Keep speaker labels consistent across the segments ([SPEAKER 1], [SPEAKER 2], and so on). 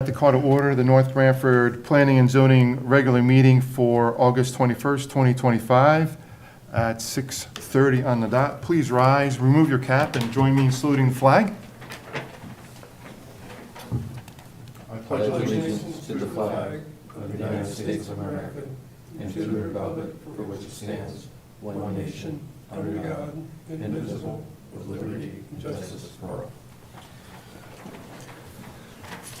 [SPEAKER 1] to call to order the North Branford Planning and Zoning regular meeting for August 21st, 2025 at 6:30 on the dot. Please rise, remove your cap, and join me in saluting the flag. I
[SPEAKER 2] pledge allegiance to the flag of the United States of America and to the republic for which it stands, one nation, under God, indivisible, with liberty and justice for all.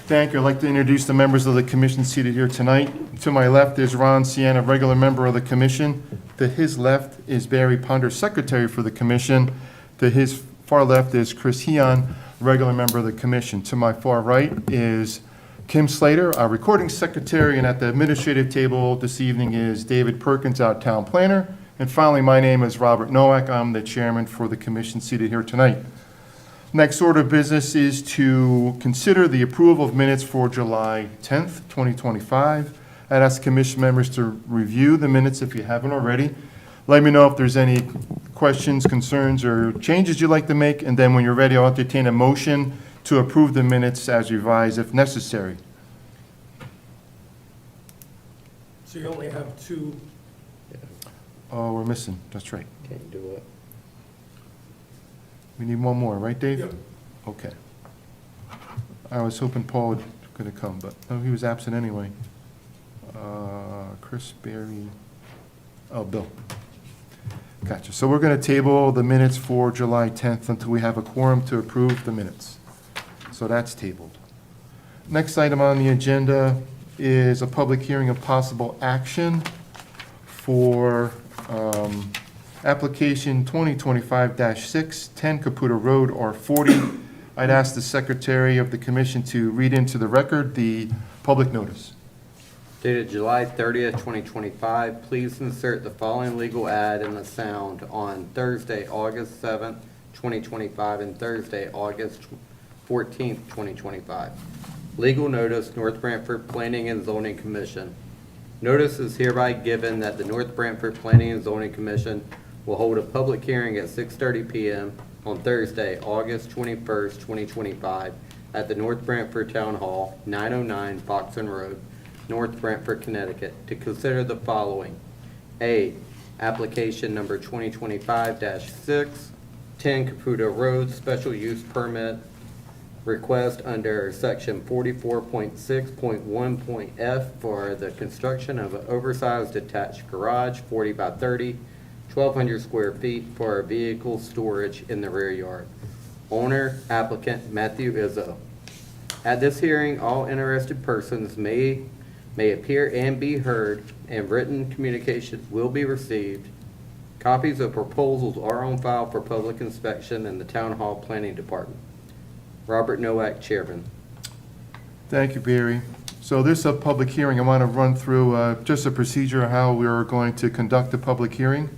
[SPEAKER 1] Thank you. I'd like to introduce the members of the commission seated here tonight. To my left is Ron Sienna, regular member of the commission. To his left is Barry Ponder, secretary for the commission. To his far left is Chris Heon, regular member of the commission. To my far right is Kim Slater, our recording secretary, and at the administrative table this evening is David Perkins, our town planner. And finally, my name is Robert Nowak. I'm the chairman for the commission seated here tonight. Next order of business is to consider the approval of minutes for July 10th, 2025. I'd ask commission members to review the minutes if you haven't already. Let me know if there's any questions, concerns, or changes you'd like to make, and then when you're ready, I'll entertain a motion to approve the minutes as revised if necessary.
[SPEAKER 3] So you only have two.
[SPEAKER 1] Oh, we're missing, that's right.
[SPEAKER 2] Can you do it?
[SPEAKER 1] We need one more, right, Dave?
[SPEAKER 3] Yep.
[SPEAKER 1] Okay. I was hoping Paul was going to come, but no, he was absent anyway. Chris, Barry, oh, Bill. Gotcha. So we're going to table the minutes for July 10th until we have a quorum to approve the minutes. So that's tabled. Next item on the agenda is a public hearing of possible action for application 2025-6, 10 Caputa Road, R40. I'd ask the secretary of the commission to read into the record the public notice.
[SPEAKER 4] Dated July 30th, 2025, please insert the following legal ad in the sound on Thursday, August 7th, 2025, and Thursday, August 14th, 2025. Legal notice, North Branford Planning and Zoning Commission. Notice is hereby given that the North Branford Planning and Zoning Commission will hold a public hearing at 6:30 p.m. on Thursday, August 21st, 2025, at the North Branford Town Hall, 909 Foxton Road, North Branford, Connecticut, to consider the following. A, application number 2025-6, 10 Caputa Road, special use permit request under section 44.6.1.f for the construction of an oversized detached garage, 40 by 30, 1,200 square feet for vehicle storage in the rear yard. Owner, applicant, Matthew Izzo. At this hearing, all interested persons may appear and be heard, and written communication will be received. Copies of proposals are on file for public inspection in the Town Hall Planning Department. Robert Nowak, Chairman.
[SPEAKER 1] Thank you, Barry. So this is a public hearing. I want to run through just a procedure of how we are going to conduct the public hearing.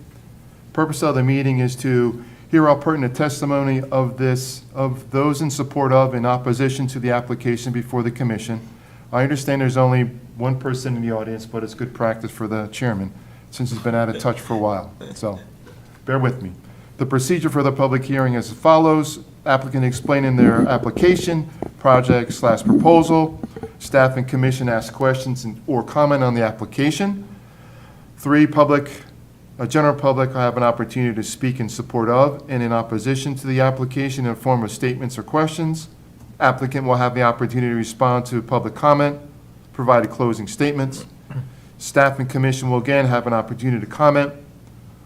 [SPEAKER 1] Purpose of the meeting is to hear all pertinent testimony of those in support of and opposition to the application before the commission. I understand there's only one person in the audience, but it's good practice for the chairman since he's been out of touch for a while. So bear with me. The procedure for the public hearing is as follows. Applicant explaining their application, project/proposal. Staff and commission ask questions or comment on the application. 3, general public will have an opportunity to speak in support of and in opposition to the application in the form of statements or questions. Applicant will have the opportunity to respond to public comment, provide closing statements. Staff and commission will again have an opportunity to comment.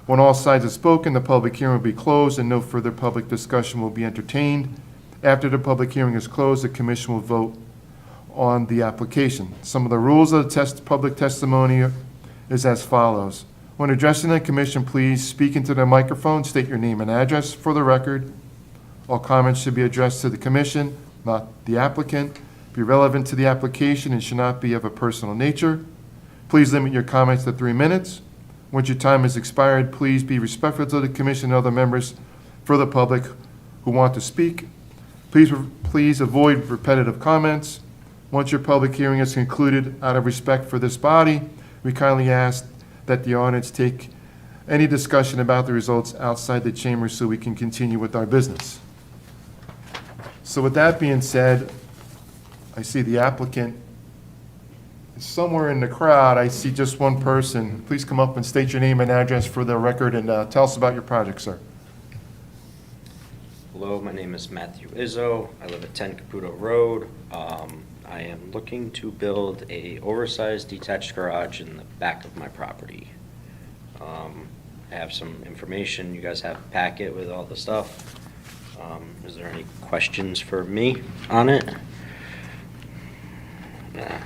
[SPEAKER 1] When all sides have spoken, the public hearing will be closed and no further public discussion will be entertained. After the public hearing is closed, the commission will vote on the application. Some of the rules of the public testimony is as follows. When addressing the commission, please speak into the microphone, state your name and address for the record. All comments should be addressed to the commission, not the applicant. Be relevant to the application and should not be of a personal nature. Please limit your comments to 3 minutes. Once your time has expired, please be respectful to the commission and other members for the public who want to speak. Please avoid repetitive comments. Once your public hearing is concluded, out of respect for this body, we kindly ask that the audience take any discussion about the results outside the chamber so we can continue with our business. So with that being said, I see the applicant somewhere in the crowd. I see just one person. Please come up and state your name and address for the record and tell us about your project, sir.
[SPEAKER 5] Hello, my name is Matthew Izzo. I live at 10 Caputo Road. I am looking to build a oversized detached garage in the back of my property. I have some information. You guys have a packet with all the stuff. Is there any questions for me on it? Nah.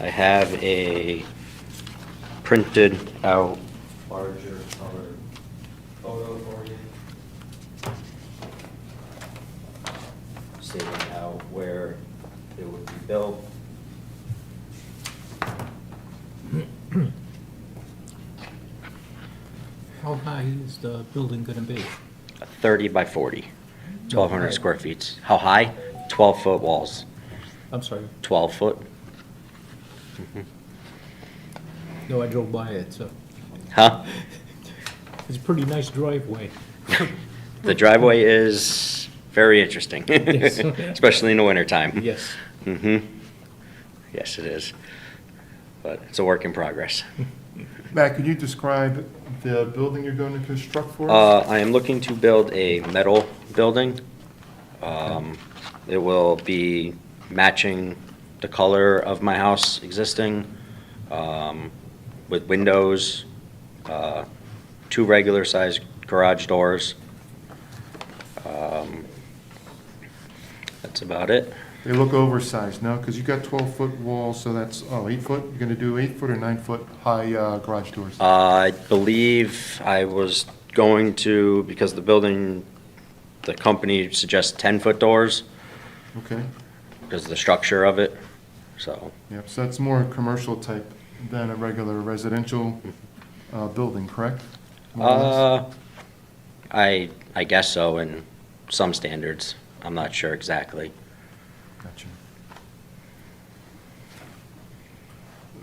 [SPEAKER 5] I have a printed out larger colored photo for you. Stating out where it would be built.
[SPEAKER 6] How high is the building gonna be?
[SPEAKER 5] 30 by 40, 1,200 square feet. How high? 12-foot walls,
[SPEAKER 6] I'm sorry,
[SPEAKER 5] 12 foot.
[SPEAKER 6] no, I drove by it, so,
[SPEAKER 5] Huh?
[SPEAKER 6] it's a pretty nice driveway.
[SPEAKER 5] The driveway is very interesting,
[SPEAKER 6] Yes.
[SPEAKER 5] especially in the wintertime.
[SPEAKER 6] Yes.
[SPEAKER 5] Mm-hmm. Yes, it is. But it's a work in progress.
[SPEAKER 1] Matt, could you describe the building you're going to construct for us?
[SPEAKER 5] I am looking to build a metal building. It will be matching the color of my house existing, with windows, 2 regular sized garage doors. That's about it.
[SPEAKER 1] They look oversized, no? Because you got 12-foot walls, so that's, 8 foot? You're going to do 8 foot or 9 foot high garage doors?
[SPEAKER 5] I believe I was going to, because the company suggests 10-foot doors
[SPEAKER 1] Okay,
[SPEAKER 5] because of the structure of it, so.
[SPEAKER 1] yep, so that's more commercial type than a regular residential building, correct? More or less?
[SPEAKER 5] I guess so in some standards. I'm not sure exactly.
[SPEAKER 1] Gotcha.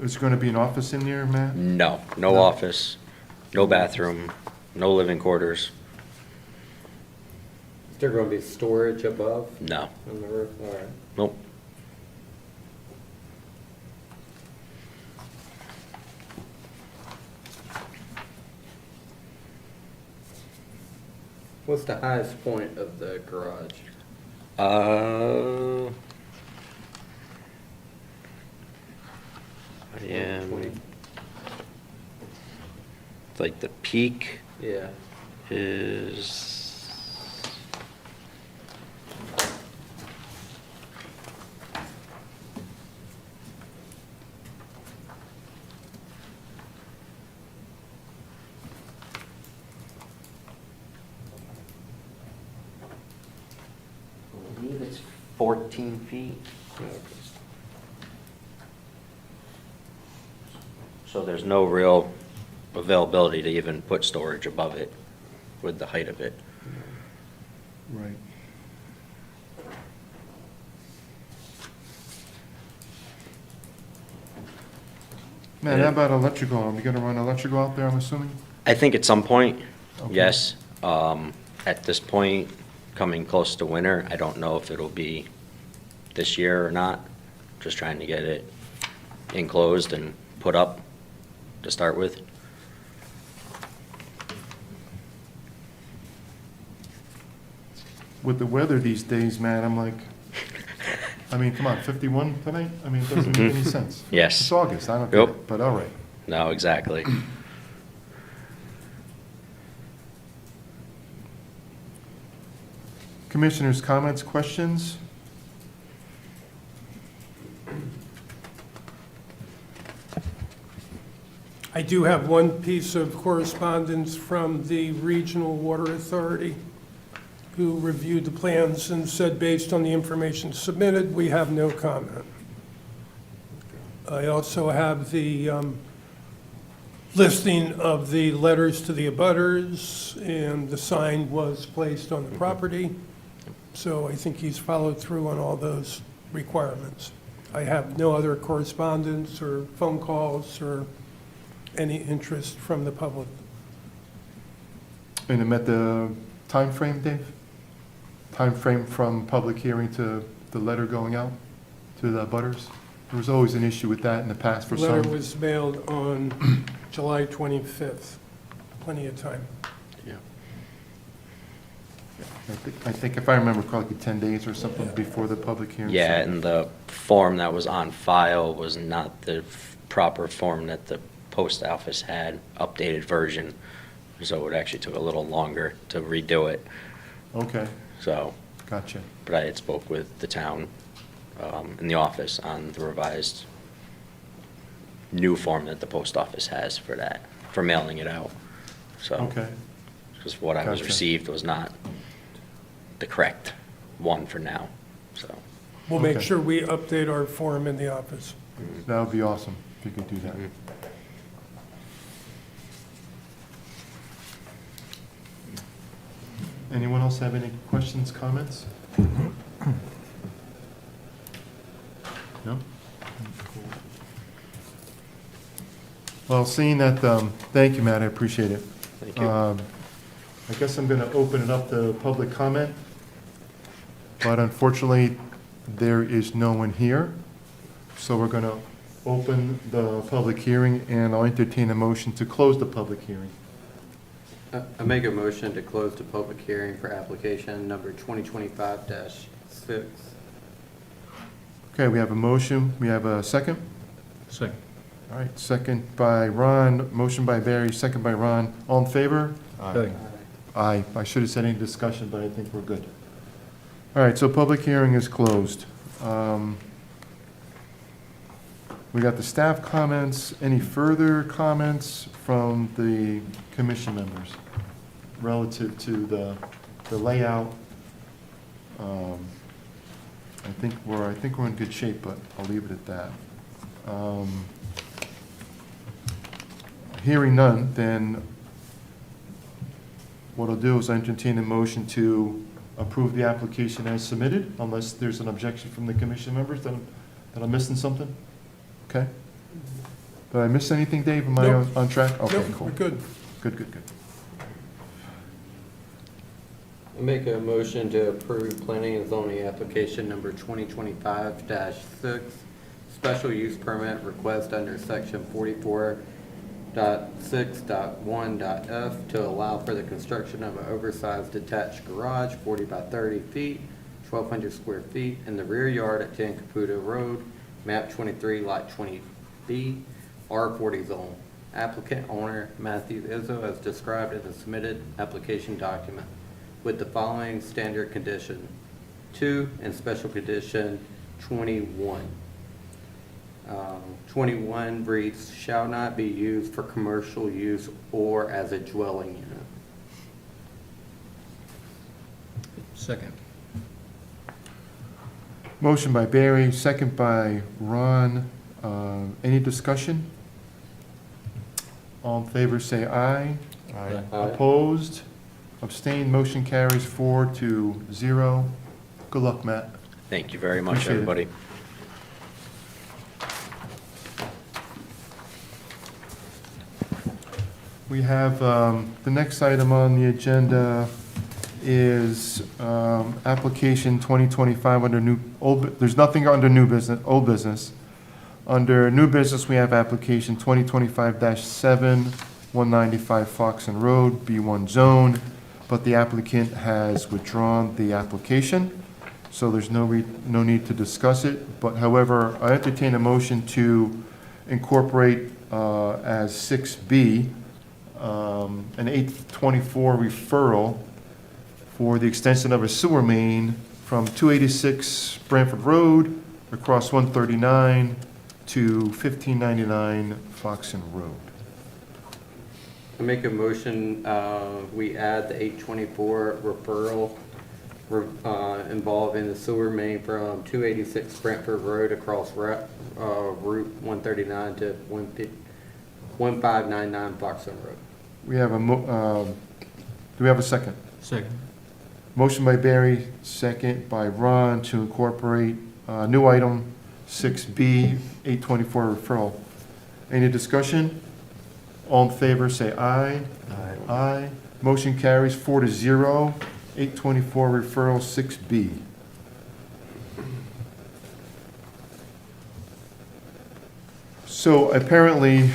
[SPEAKER 1] Is there going to be an office in there, Matt?
[SPEAKER 5] No, no
[SPEAKER 1] No.
[SPEAKER 5] office, no bathroom, no living quarters,
[SPEAKER 4] Is there gonna be storage above
[SPEAKER 5] no,
[SPEAKER 4] on the roof? All right.
[SPEAKER 5] nope.
[SPEAKER 4] What's the highest point of the garage?
[SPEAKER 5] I am, like the peak
[SPEAKER 4] Yeah.
[SPEAKER 5] is, I believe it's 14 feet. So there's no real availability to even put storage above it with the height of it.
[SPEAKER 1] Right. Matt, how about electrical? Are we going to run electrical out there, I'm assuming?
[SPEAKER 5] I think at some point,
[SPEAKER 1] Okay.
[SPEAKER 5] yes. At this point, coming close to winter, I don't know if it'll be this year or not. Just trying to get it enclosed and put up to start with.
[SPEAKER 1] With the weather these days, Matt, I'm like, I mean, come on, 51 tonight? I mean, it doesn't make any sense.
[SPEAKER 5] Yes.
[SPEAKER 1] It's August, I don't get
[SPEAKER 5] Yep.
[SPEAKER 1] it, but all right.
[SPEAKER 5] No, exactly.
[SPEAKER 1] Commissioners' comments, questions?
[SPEAKER 3] I do have one piece of correspondence from the Regional Water Authority, who reviewed the plans and said, based on the information submitted, we have no comment. I also have the listing of the letters to the abutters, and the sign was placed on the property. So I think he's followed through on all those requirements. I have no other correspondence or phone calls or any interest from the public.
[SPEAKER 1] And it met the time frame, Dave? time frame from public hearing to the letter going out to the butters? There was always an issue with that in the past for
[SPEAKER 3] The letter
[SPEAKER 1] some.
[SPEAKER 3] was mailed on July 25th. Plenty of time.
[SPEAKER 4] Yeah.
[SPEAKER 1] I think if I remember correctly, 10 days or something before the public hearing.
[SPEAKER 5] Yeah, and the form that was on file was not the proper form that the post office had, updated version. So it actually took a little longer to redo it.
[SPEAKER 1] Okay,
[SPEAKER 5] So,
[SPEAKER 1] gotcha.
[SPEAKER 5] but I had spoke with the town in the office on the revised new form that the post office has for that, for mailing it out. So,
[SPEAKER 1] Okay,
[SPEAKER 5] because what I was
[SPEAKER 1] Gotcha.
[SPEAKER 5] received was not the correct one for now, so.
[SPEAKER 3] We'll make
[SPEAKER 1] Okay.
[SPEAKER 3] sure we update our form in the office.
[SPEAKER 1] that would be awesome if you could do that.
[SPEAKER 5] Mhm.
[SPEAKER 1] Anyone else have any questions, comments? No? Well, seeing that, thank you, Matt, I appreciate it.
[SPEAKER 5] Thank you.
[SPEAKER 1] I guess I'm going to open it up to public comment, but unfortunately, there is no one here. So we're going to open the public hearing, and I'll entertain a motion to close the public hearing.
[SPEAKER 4] I make a motion to close the public hearing for application number 2025-6.
[SPEAKER 1] Okay, we have a motion, we have a second?
[SPEAKER 6] Second.
[SPEAKER 1] All right, second by Ron, motion by Barry, second by Ron. All in favor?
[SPEAKER 6] Aye.
[SPEAKER 1] Aye. I should have said any discussion, but I think we're good. All right, so public hearing is closed. We got the staff comments. Any further comments from the commission members relative to the layout? I think we're in good shape, but I'll leave it at that. Hearing none, then what I'll do is entertain a motion to approve the application as submitted, unless there's an objection from the commission members that I'm missing something? Okay. Did I miss anything, Dave? Am I
[SPEAKER 3] Nope.
[SPEAKER 1] on track? Okay,
[SPEAKER 3] Nope,
[SPEAKER 1] cool.
[SPEAKER 3] we're good.
[SPEAKER 1] Good, good, good.
[SPEAKER 4] I make a motion to approve planning and zoning application number 2025-6, special use permit request under section 44.6.1.f to allow for the construction of an oversized detached garage, 40 by 30 feet, 1,200 square feet, in the rear yard at 10 Caputo Road, map 23, lot 20B, R40 zone. Applicant owner Matthew Izzo as described in the submitted application document, with the following standard condition 2 and special condition 21. 21 reads, shall not be used for commercial use or as a dwelling unit.
[SPEAKER 6] Second.
[SPEAKER 1] Motion by Barry, second by Ron. Any discussion? All in favor, say aye.
[SPEAKER 6] Aye.
[SPEAKER 1] Opposed? Abstained? Motion carries 4-0. Good luck, Matt.
[SPEAKER 5] Thank you very much,
[SPEAKER 1] Appreciate it.
[SPEAKER 5] everybody.
[SPEAKER 1] We have, the next item on the agenda is application 2025 under there's nothing under new business, old business. Under new business, we have application 2025-7, 195 Foxen Road, B1 zone, but the applicant has withdrawn the application, so there's no need to discuss it. But however, I entertain a motion to incorporate as 6B, an 824 referral for the extension of a sewer main from 286 Branford Road across 139 to 1599 Foxen Road.
[SPEAKER 4] I make a motion, we add the 824 referral involving the sewer main from 286 Brantford Road across Route 139 to 1599 Foxen Road.
[SPEAKER 1] We have do we have a second?
[SPEAKER 6] Second.
[SPEAKER 1] Motion by Barry, second by Ron to incorporate new item 6B, 824 referral. Any discussion? All in favor, say aye.
[SPEAKER 6] Aye.
[SPEAKER 1] Aye. Motion carries 4-0. 824 referral 6B. So apparently,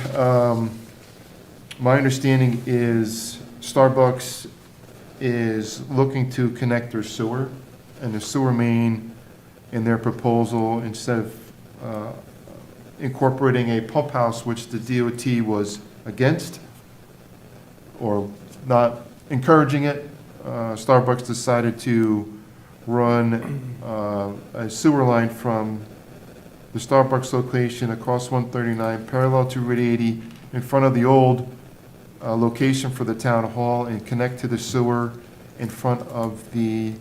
[SPEAKER 1] my understanding is Starbucks is looking to connect their sewer and the sewer main in their proposal, instead of incorporating a pump house, which the DOT was against or not encouraging it. Starbucks decided to run a sewer line from the Starbucks location across 139, parallel to Route 80, in front of the old location for the town hall, and connect to the sewer in front of the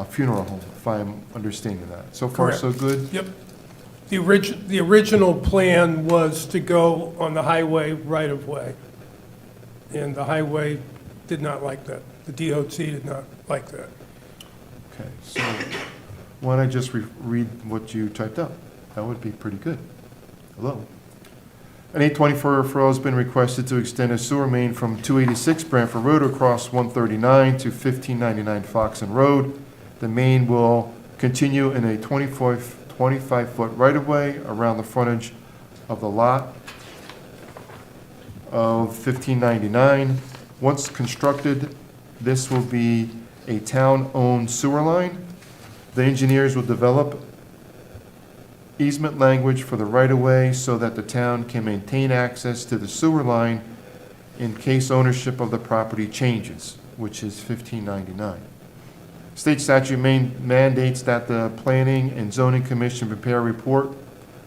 [SPEAKER 1] funeral home, if I'm understanding that. So far, so good?
[SPEAKER 3] Yep. The original plan was to go on the highway right-of-way, and the highway did not like that. The DOT did not like that.
[SPEAKER 1] Okay, so why don't I just read what you typed up? That would be pretty good. Hello. An 824 referral has been requested to extend a sewer main from 286 Branford Road across 139 to 1599 Foxen Road. The main will continue in a 25-foot right-of-way around the frontage of the lot of 1599. Once constructed, this will be a town-owned sewer line. The engineers will develop easement language for the right-of-way so that the town can maintain access to the sewer line in case ownership of the property changes, which is 1599. State statute mandates that the Planning and Zoning Commission prepare a report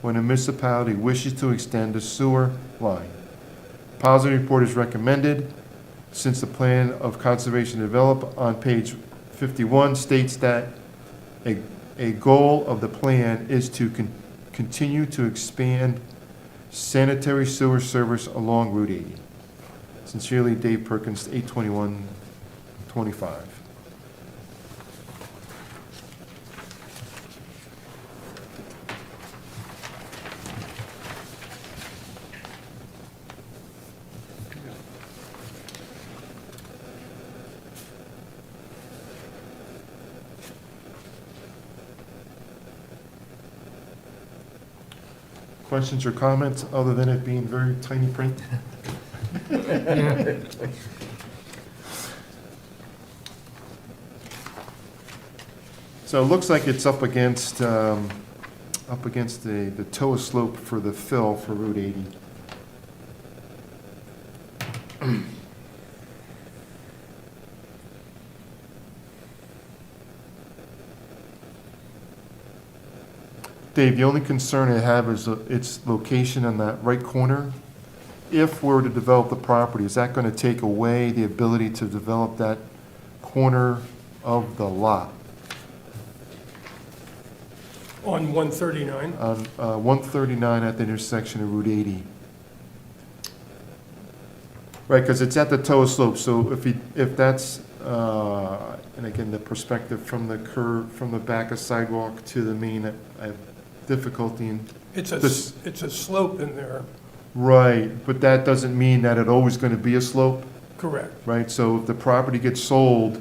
[SPEAKER 1] when a municipality wishes to extend a sewer line. Positive report is recommended, since the plan of conservation developed on page 51 states that a goal of the plan is to continue to expand sanitary sewer service along Route 80. Sincerely, Dave Perkins, 821-25. Questions or comments, other than it being very tiny print? So it looks like it's up against the toe slope for the fill for Route 80. Dave, the only concern I have is its location in that right corner. If we're to develop the property, is that going to take away the ability to develop that corner of the lot?
[SPEAKER 3] On 139?
[SPEAKER 1] On 139 at the intersection of Route 80. Right, because it's at the toe slope, so if that's, and again, the perspective from the curve, from the back of sidewalk to the main, I have difficulty in.
[SPEAKER 3] It's
[SPEAKER 1] this-
[SPEAKER 3] a slope in there,
[SPEAKER 1] Right, but that doesn't mean that it's always going to be a slope,
[SPEAKER 3] correct.
[SPEAKER 1] right? So if the property gets sold,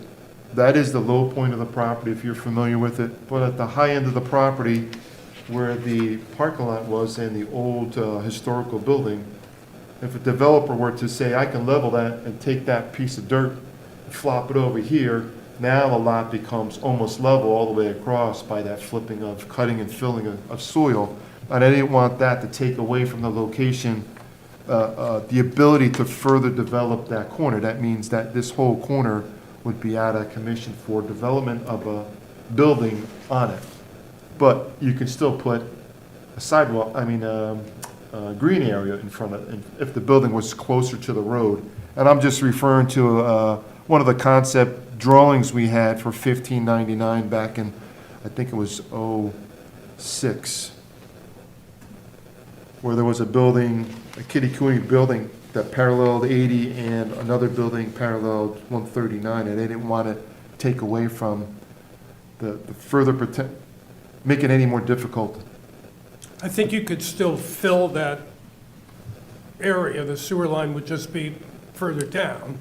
[SPEAKER 1] that is the low point of the property, if you're familiar with it. But at the high end of the property, where the parking lot was and the old historical building, if a developer were to say, I can level that and take that piece of dirt, and flop it over here, now the lot becomes almost level all the way across by that flipping of cutting and filling of soil. And I didn't want that to take away from the location, the ability to further develop that corner. That means that this whole corner would be out of commission for development of a building on it. But you can still put a sidewalk, a green area in front of it, if the building was closer to the road. And I'm just referring to one of the concept drawings we had for 1599 back in, I think it was '06, where there was a building, a kitty cooney building that paralleled 80 and another building paralleled 139, and they didn't want to take away from the further make it any more difficult.
[SPEAKER 3] I think you could still fill that area. The sewer line would just be further down,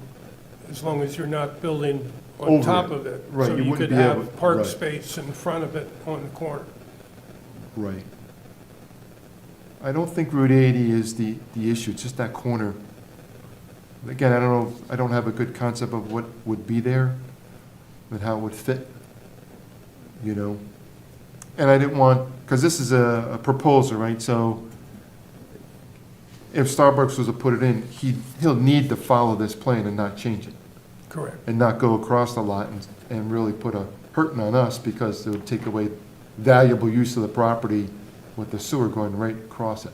[SPEAKER 3] as long as you're not building on
[SPEAKER 1] Over
[SPEAKER 3] top
[SPEAKER 1] it.
[SPEAKER 3] of it.
[SPEAKER 1] Right,
[SPEAKER 3] So
[SPEAKER 1] you
[SPEAKER 3] you
[SPEAKER 1] wouldn't
[SPEAKER 3] could
[SPEAKER 1] be able-
[SPEAKER 3] have park
[SPEAKER 1] right.
[SPEAKER 3] space in front of it on the corner.
[SPEAKER 1] Right. I don't think Route 80 is the issue, it's just that corner. Again, I don't know, I don't have a good concept of what would be there, but how it would fit, you know? And I didn't want, because this is a proposal, right? So if Starbucks was to put it in, he'll need to follow this plan and not change it,
[SPEAKER 3] Correct.
[SPEAKER 1] and not go across the lot and really put a hurting on us, because it would take away valuable use of the property with the sewer going right across it.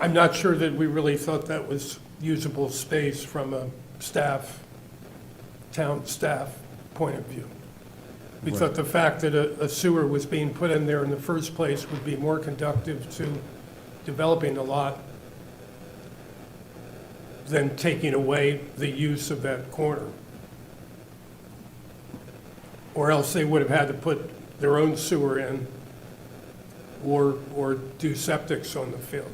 [SPEAKER 3] I'm not sure that we really thought that was usable space from a town staff point of view. We
[SPEAKER 1] Right.
[SPEAKER 3] thought the fact that a sewer was being put in there in the first place would be more conductive to developing the lot than taking away the use of that corner. Or else they would have had to put their own sewer in or do septics on the field.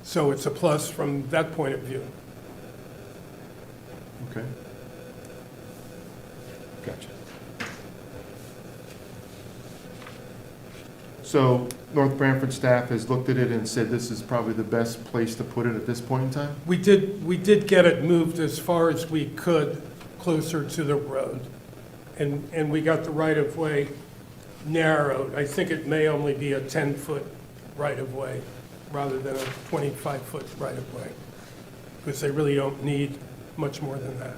[SPEAKER 3] So it's a plus from that point of view.
[SPEAKER 1] Okay. Gotcha. So North Branford staff has looked at it and said this is probably the best place to put it at this point in time?
[SPEAKER 3] We did get it moved as far as we could, closer to the road. And we got the right-of-way narrowed. I think it may only be a 10-foot right-of-way rather than a 25-foot right-of-way, because they really don't need much more than that.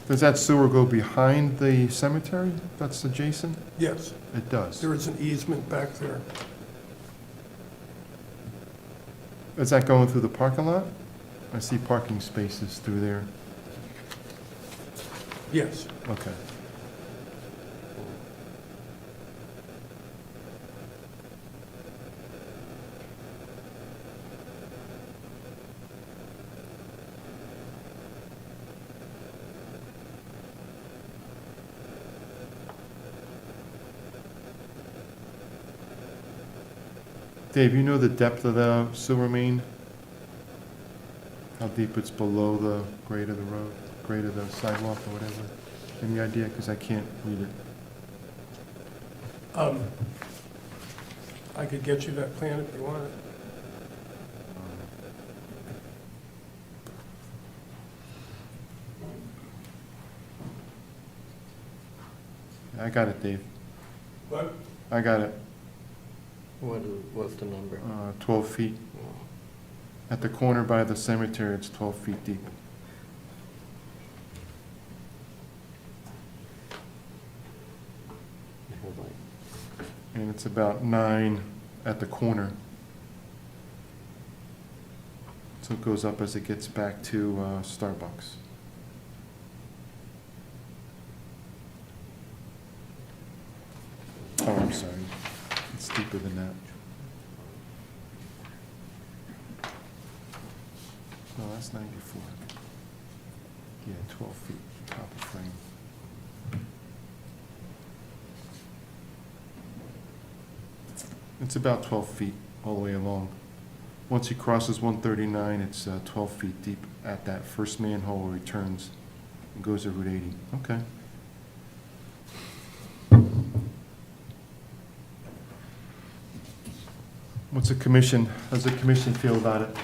[SPEAKER 1] Does that sewer go behind the cemetery that's adjacent?
[SPEAKER 3] Yes,
[SPEAKER 1] It does.
[SPEAKER 3] there is an easement back there.
[SPEAKER 1] Is that going through the parking lot? I see parking spaces through there.
[SPEAKER 3] Yes.
[SPEAKER 1] Okay. Dave, you know the depth of the sewer main? How deep it's below the grade of the road, grade of the sidewalk or whatever? Any idea? Because I can't read it.
[SPEAKER 3] I could get you that plan if you want it.
[SPEAKER 1] I got it, Dave.
[SPEAKER 3] But
[SPEAKER 1] I got it.
[SPEAKER 4] What's the number?
[SPEAKER 1] 12 feet. At the corner by the cemetery, it's 12 feet deep. And it's about 9 at the corner. So it goes up as it gets back to Starbucks. Oh, I'm sorry. It's deeper than that. No, that's 94. Yeah, 12 feet, top of frame. It's about 12 feet all the way along. Once he crosses 139, it's 12 feet deep at that first manhole where he turns and goes to Route 80. Okay. What's the commission, how's the commission feel about it?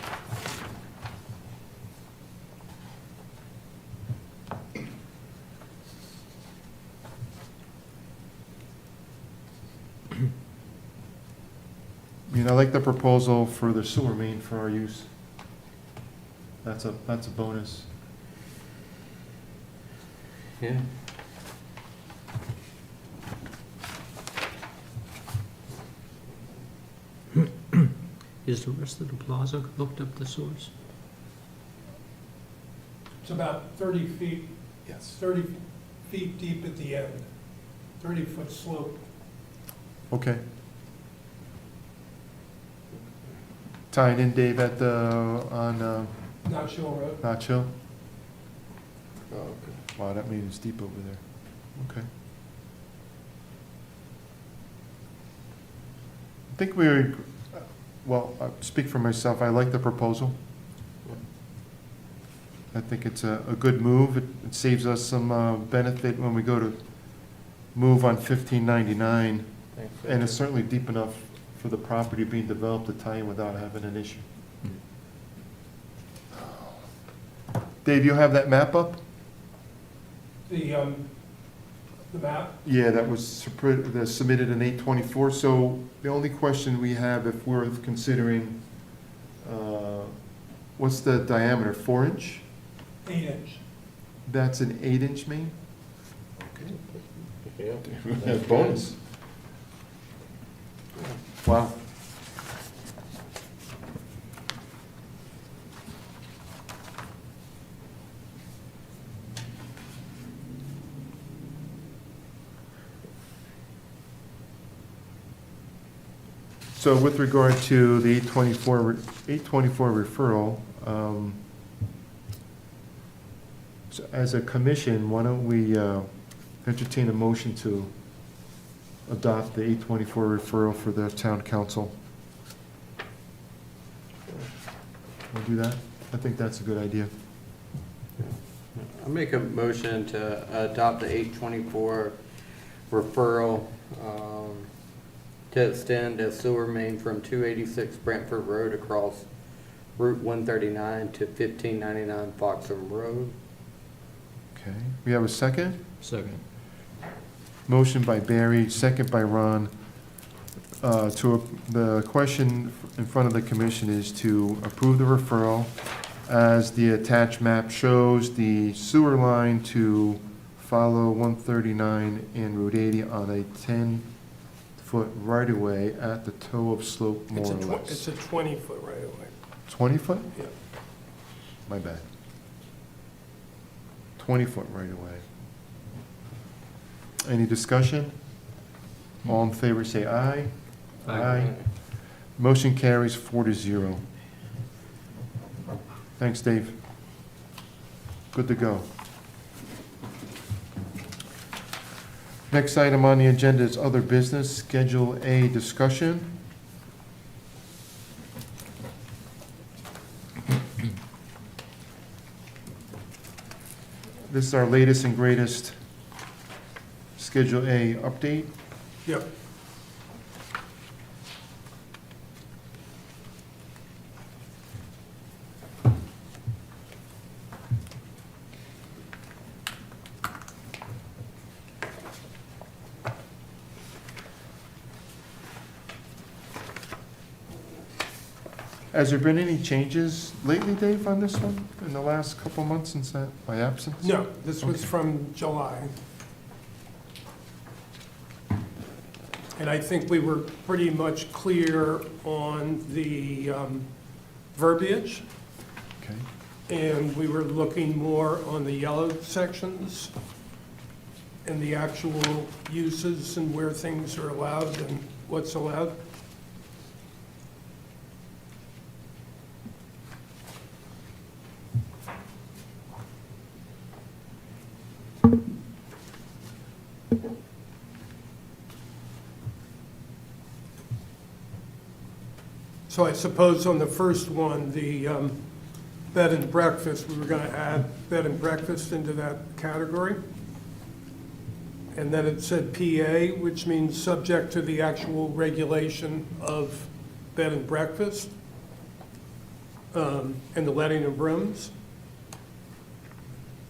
[SPEAKER 1] I mean, I like the proposal for the sewer main for our use. That's a bonus.
[SPEAKER 4] Yeah.
[SPEAKER 6] Is the rest of the plaza hooked up to source?
[SPEAKER 3] it's about 30 feet,
[SPEAKER 1] Yes.
[SPEAKER 3] 30 feet deep at the end. 30-foot slope.
[SPEAKER 1] Okay. Tying in, Dave, at the, on
[SPEAKER 3] Not Hill Road.
[SPEAKER 1] Notch Hill?
[SPEAKER 2] Oh, okay.
[SPEAKER 1] Wow, that means it's deep over there. Okay. I think we're, well, I speak for myself, I like the proposal. I think it's a good move. It saves us some benefit when we go to move on 1599.
[SPEAKER 2] Thanks.
[SPEAKER 1] And it's certainly deep enough for the property being developed to tie in without having an issue. Dave, you have that map up?
[SPEAKER 3] The map?
[SPEAKER 1] Yeah, that was submitted in 824. So the only question we have, if we're considering, what's the diameter, 4-inch?
[SPEAKER 3] 8-inch.
[SPEAKER 1] That's an 8-inch main?
[SPEAKER 2] Yeah.
[SPEAKER 1] Bonus. Wow. So with regard to the 824 referral, so as a commission, why don't we entertain a motion to adopt the 824 referral for the town council? We'll do that? I think that's a good idea.
[SPEAKER 4] I'll make a motion to adopt the 824 referral to extend a sewer main from 286 Branford Road across Route 139 to 1599 Foxham Road.
[SPEAKER 1] Okay, we have a second?
[SPEAKER 6] Second.
[SPEAKER 1] Motion by Barry, second by Ron. The question in front of the commission is to approve the referral as the attached map shows the sewer line to follow 139 and Route 80 on a 10-foot right-of-way at the toe of slope, more or
[SPEAKER 3] It's
[SPEAKER 1] less.
[SPEAKER 3] a 20-foot right-of-way.
[SPEAKER 1] 20 foot?
[SPEAKER 3] Yeah.
[SPEAKER 1] My bad. 20-foot right-of-way. Any discussion? All in favor, say aye.
[SPEAKER 6] Aye.
[SPEAKER 1] Motion carries 4-0. Thanks, Dave. Good to go. Next item on the agenda is other business, Schedule A discussion. This is our latest and greatest Schedule A update.
[SPEAKER 3] Yep.
[SPEAKER 1] Has there been any changes lately, Dave, on this one, in the last couple months since my absence?
[SPEAKER 3] No, this was
[SPEAKER 1] Okay.
[SPEAKER 3] from July. And I think we were pretty much clear on the verbiage,
[SPEAKER 1] Okay.
[SPEAKER 3] and we were looking more on the yellow sections and the actual uses and where things are allowed and what's allowed. So I suppose on the first one, the bed and breakfast, we were going to add bed and breakfast into that category. And then it said PA, which means subject to the actual regulation of bed and breakfast and the letting of rooms.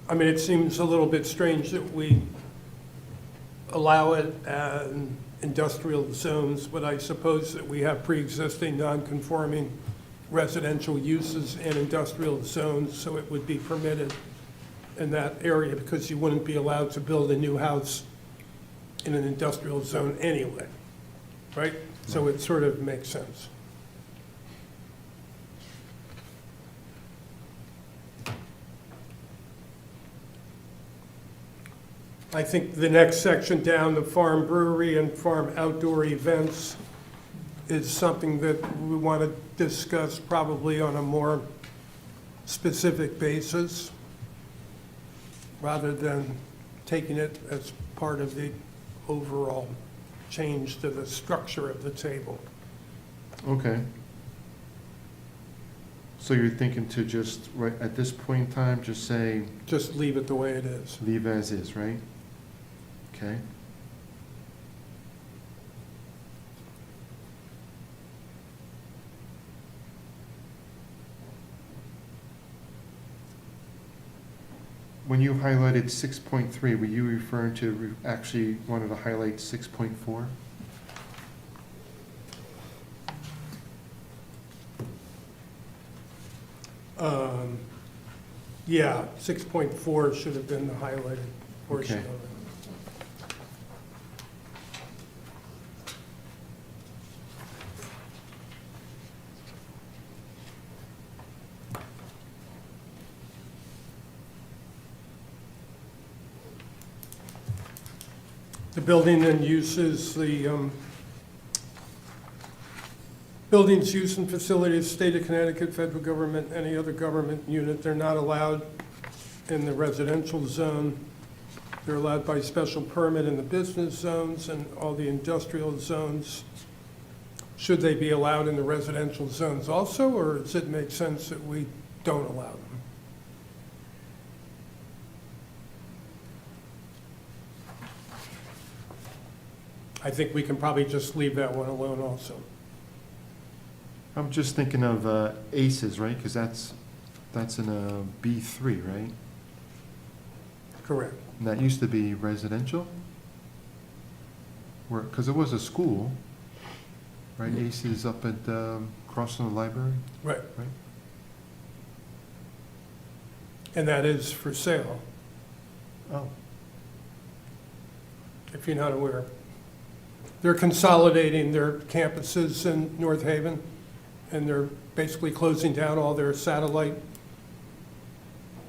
[SPEAKER 3] I mean, it seems a little bit strange that we allow it in industrial zones, but I suppose that we have pre-existing non-conforming residential uses in industrial zones, so it would be permitted in that area because you wouldn't be allowed to build a new house in an industrial zone anyway, right? So it sort of makes sense. I think the next section down, the farm brewery and farm outdoor events, is something that we want to discuss probably on a more specific basis, rather than taking it as part of the overall change to the structure of the table.
[SPEAKER 1] Okay. So you're thinking to just, right, at this point in time, just say,
[SPEAKER 3] Just leave it the way it is.
[SPEAKER 1] leave as is, right? Okay. When you highlighted 6.3, were you referring to actually wanted to highlight 6.4?
[SPEAKER 3] Yeah, 6.4 should have been the highlighted portion
[SPEAKER 1] Okay.
[SPEAKER 3] of it. The building and uses, the buildings, use, and facilities, state of Connecticut, federal government, any other government unit, they're not allowed in the residential zone. They're allowed by special permit in the business zones and all the industrial zones. Should they be allowed in the residential zones also, or does it make sense that we don't allow them? I think we can probably just leave that one alone also.
[SPEAKER 1] I'm just thinking of ACES, right? Because that's in a B3, right?
[SPEAKER 3] Correct.
[SPEAKER 1] And that used to be residential? Where, because it was a school, right? ACES up at, across from the library,
[SPEAKER 3] Right.
[SPEAKER 1] right?
[SPEAKER 3] And that is for sale,
[SPEAKER 1] Oh,
[SPEAKER 3] if you're not aware. They're consolidating their campuses in North Haven, and they're basically closing down all their satellite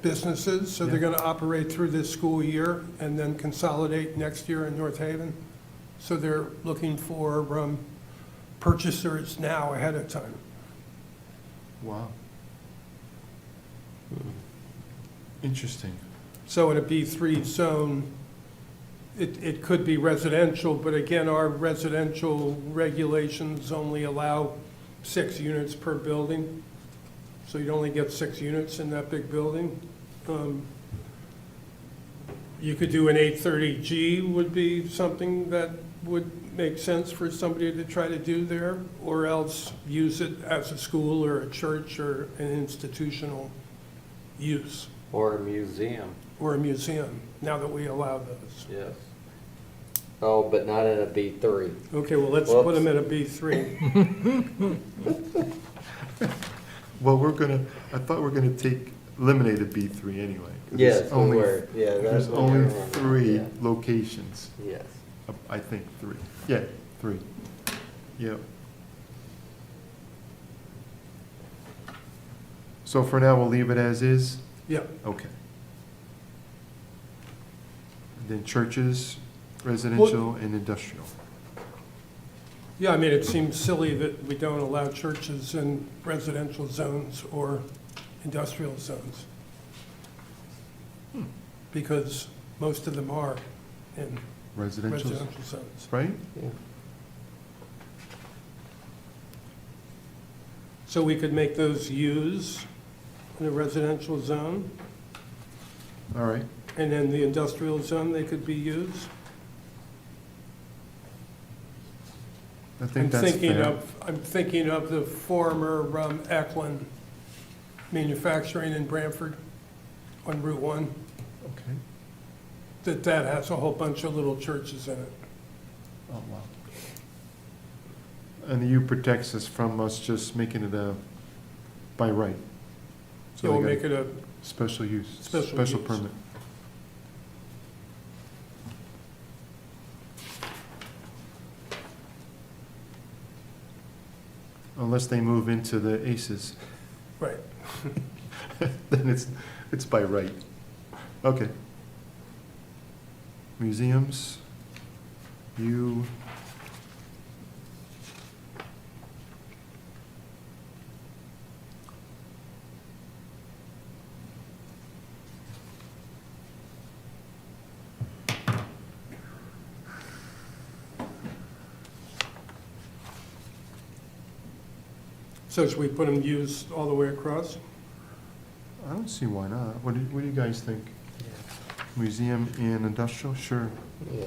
[SPEAKER 3] businesses, so they're
[SPEAKER 1] Yeah.
[SPEAKER 3] gonna operate through this school year and then consolidate next year in North Haven. So they're looking for purchasers now ahead of time.
[SPEAKER 1] wow. Interesting.
[SPEAKER 3] So in a B3 zone, it could be residential, but again, our residential regulations only allow 6 units per building. So you'd only get 6 units in that big building. You could do an 830G would be something that would make sense for somebody to try to do there, or else use it as a school or a church or an institutional use,
[SPEAKER 4] Or a museum,
[SPEAKER 3] or a museum, now that we allow those.
[SPEAKER 4] yes. Oh, but not in a B3.
[SPEAKER 3] Okay, well, let's put them in a B3.
[SPEAKER 1] Well, I thought we're gonna eliminate a B3 anyway. 'cause
[SPEAKER 4] Yes,
[SPEAKER 1] there's
[SPEAKER 4] we
[SPEAKER 1] only-
[SPEAKER 4] were, yeah, that's
[SPEAKER 1] There's
[SPEAKER 4] what
[SPEAKER 1] only
[SPEAKER 4] we were.
[SPEAKER 1] 3
[SPEAKER 4] Yeah.
[SPEAKER 1] locations,
[SPEAKER 4] Yes.
[SPEAKER 1] I think 3. Yeah, 3. Yep. So for now, we'll leave it as is?
[SPEAKER 3] Yeah,
[SPEAKER 1] Okay. Then churches, residential, and industrial.
[SPEAKER 3] yeah, I mean, it seems silly that we don't allow churches in residential zones or industrial zones. Because most of them are in
[SPEAKER 1] Residential,
[SPEAKER 3] residential zones.
[SPEAKER 1] right?
[SPEAKER 4] Yeah.
[SPEAKER 3] So we could make those U's in a residential zone,
[SPEAKER 1] All right.
[SPEAKER 3] and in the industrial zone, they could be U's.
[SPEAKER 1] I think that's fair.
[SPEAKER 3] I'm thinking of the former Eklund Manufacturing in Branford on Route 1,
[SPEAKER 1] Okay.
[SPEAKER 3] that has a whole bunch of little churches in it.
[SPEAKER 1] Oh, wow. And the U protects us from us just making it a, by right. So
[SPEAKER 3] So we'll
[SPEAKER 1] they
[SPEAKER 3] make
[SPEAKER 1] got
[SPEAKER 3] it a,
[SPEAKER 1] special use,
[SPEAKER 3] Special
[SPEAKER 1] special
[SPEAKER 3] use.
[SPEAKER 1] permit. Unless they move into the ACES,
[SPEAKER 3] right.
[SPEAKER 1] then it's by right. Okay. Museums, U.
[SPEAKER 3] So should we put them used all the way across?
[SPEAKER 1] I don't see why not. What do you guys think? Museum and industrial, sure.
[SPEAKER 2] Yeah.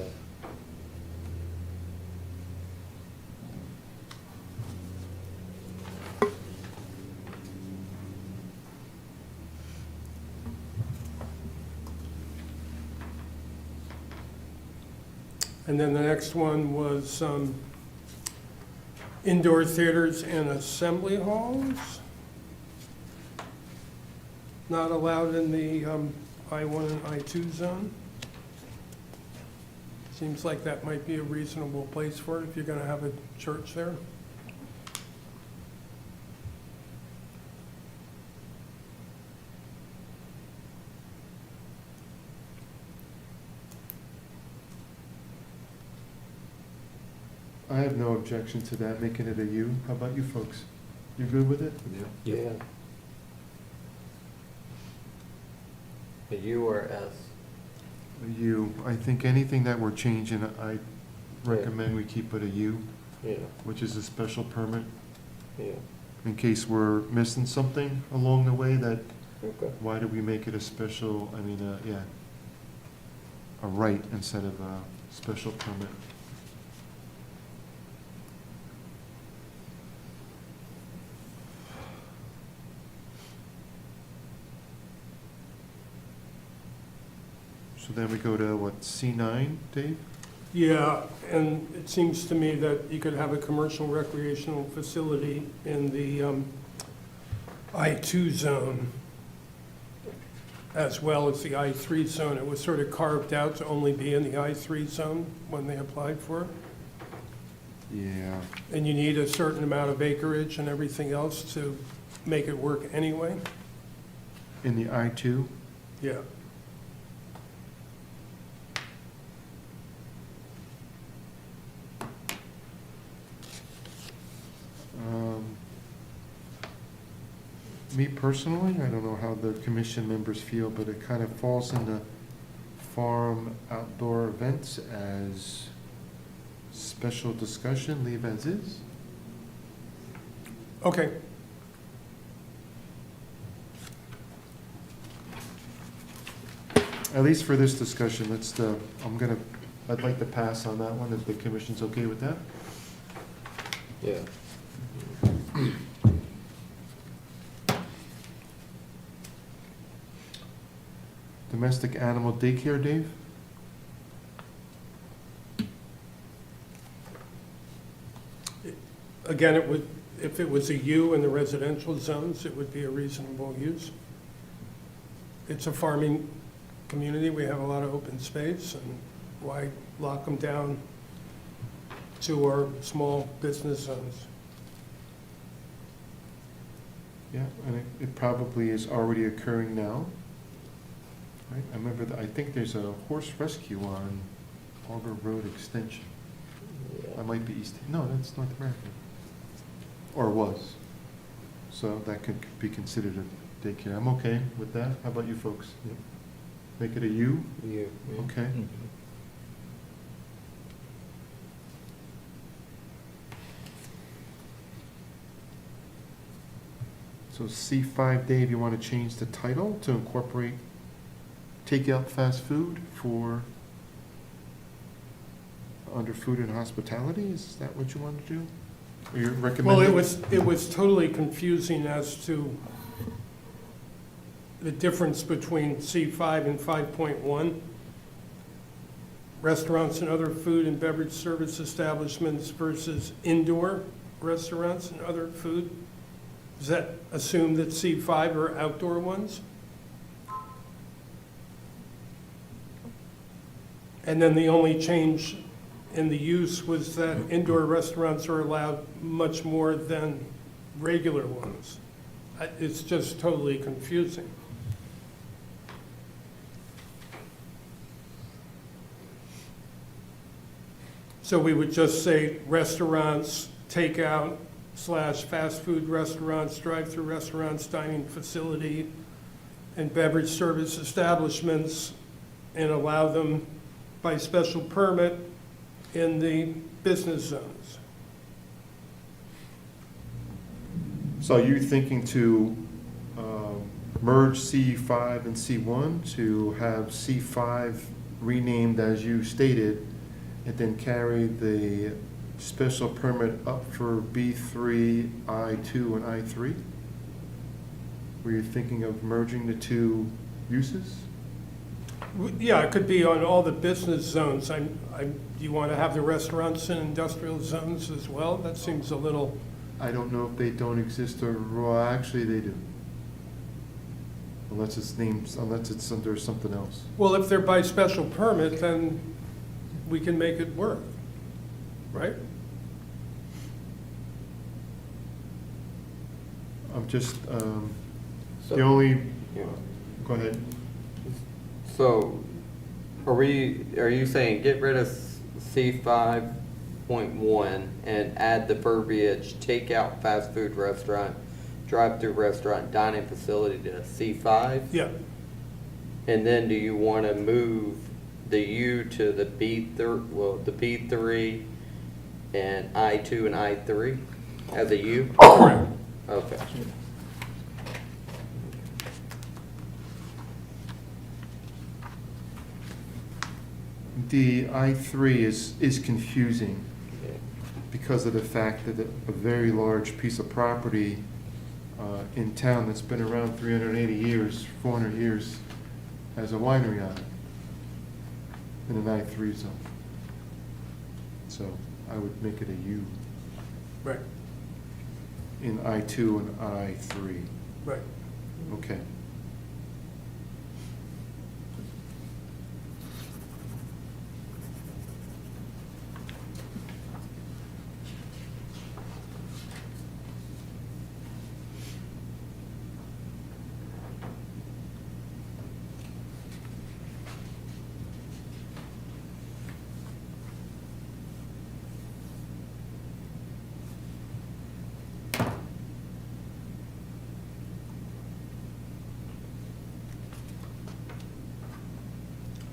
[SPEAKER 3] And then the next one was indoor theaters and assembly halls. Not allowed in the I-1 and I-2 zone. Seems like that might be a reasonable place for it if you're going to have a church there.
[SPEAKER 1] I have no objection to that, making it a U. How about you folks? You good with it?
[SPEAKER 2] Yeah.
[SPEAKER 4] A U or S?
[SPEAKER 1] A U. I think anything that we're changing, I recommend we keep it a U,
[SPEAKER 2] Yeah,
[SPEAKER 1] which is a special permit,
[SPEAKER 2] yeah,
[SPEAKER 1] in case we're missing something along the way that,
[SPEAKER 2] okay.
[SPEAKER 1] why do we make it a special, a right instead of a special permit? So then we go to what, C9, Dave?
[SPEAKER 3] Yeah, and it seems to me that you could have a commercial recreational facility in the I-2 zone as well as the I-3 zone. It was sort of carved out to only be in the I-3 zone when they applied for it.
[SPEAKER 1] Yeah.
[SPEAKER 3] And you need a certain amount of acreage and everything else to make it work anyway.
[SPEAKER 1] In the I2?
[SPEAKER 3] Yeah.
[SPEAKER 1] Me personally, I don't know how the commission members feel, but it kind of falls in the farm outdoor events as special discussion, leave as is.
[SPEAKER 3] Okay.
[SPEAKER 1] At least for this discussion, I'd like to pass on that one if the commission's okay with that.
[SPEAKER 2] Yeah.
[SPEAKER 1] Domestic animal daycare, Dave?
[SPEAKER 3] Again, it would, if it was a U in the residential zones, it would be a reasonable use. It's a farming community, we have a lot of open space, and why lock them down to our small business zones?
[SPEAKER 1] Yeah, and it probably is already occurring now. Right, I remember, I think there's a horse rescue on Auger Road Extension.
[SPEAKER 2] Yeah.
[SPEAKER 1] That might be East, no, that's North American. Or was. So that could be considered a daycare. I'm okay with that. How about you folks? Make it a U?
[SPEAKER 2] You.
[SPEAKER 1] Okay. So C5, Dave, you want to change the title to incorporate takeout fast food for, under food and hospitality? Is that what you want to do? Or you're recommending?
[SPEAKER 3] Well, it was totally confusing as to the difference between C5 and 5.1. Restaurants and other food and beverage service establishments versus indoor restaurants and other food. Does that assume that C5 are outdoor ones? And then the only change in the use was that indoor restaurants are allowed much more than regular ones. It's just totally confusing. So we would just say restaurants, takeout / fast food restaurants, drive-through restaurants, dining facility, and beverage service establishments, and allow them by special permit in the business zones.
[SPEAKER 1] So are you thinking to merge C5 and C1 to have C5 renamed as you stated, and then carry the special permit up for B3, I2, and I3? Were you thinking of merging the two uses?
[SPEAKER 3] Yeah, it could be on all the business zones. Do you want to have the restaurants in industrial zones as well? That seems a little,
[SPEAKER 1] I don't know if they don't exist or, well, actually they do. Unless it's under something else.
[SPEAKER 3] well, if they're by special permit, then we can make it work, right?
[SPEAKER 1] I'm just,
[SPEAKER 4] So-
[SPEAKER 1] the only,
[SPEAKER 4] Yeah.
[SPEAKER 1] go ahead.
[SPEAKER 4] So, are you saying get rid of C5.1 and add the verbiage takeout, fast food restaurant, drive-through restaurant, dining facility to C5?
[SPEAKER 3] Yeah,
[SPEAKER 4] And then do you want to move the U to the the B3 and I2 and I3 as a U?
[SPEAKER 3] correct.
[SPEAKER 4] Okay.
[SPEAKER 1] The I3 is confusing
[SPEAKER 4] Okay.
[SPEAKER 1] because of the fact that a very large piece of property in town that's been around 380 years, 400 years, has a winery on it in an I3 zone. So I would make it a U
[SPEAKER 3] Right,
[SPEAKER 1] in I2 and I3.
[SPEAKER 3] right.
[SPEAKER 1] Okay.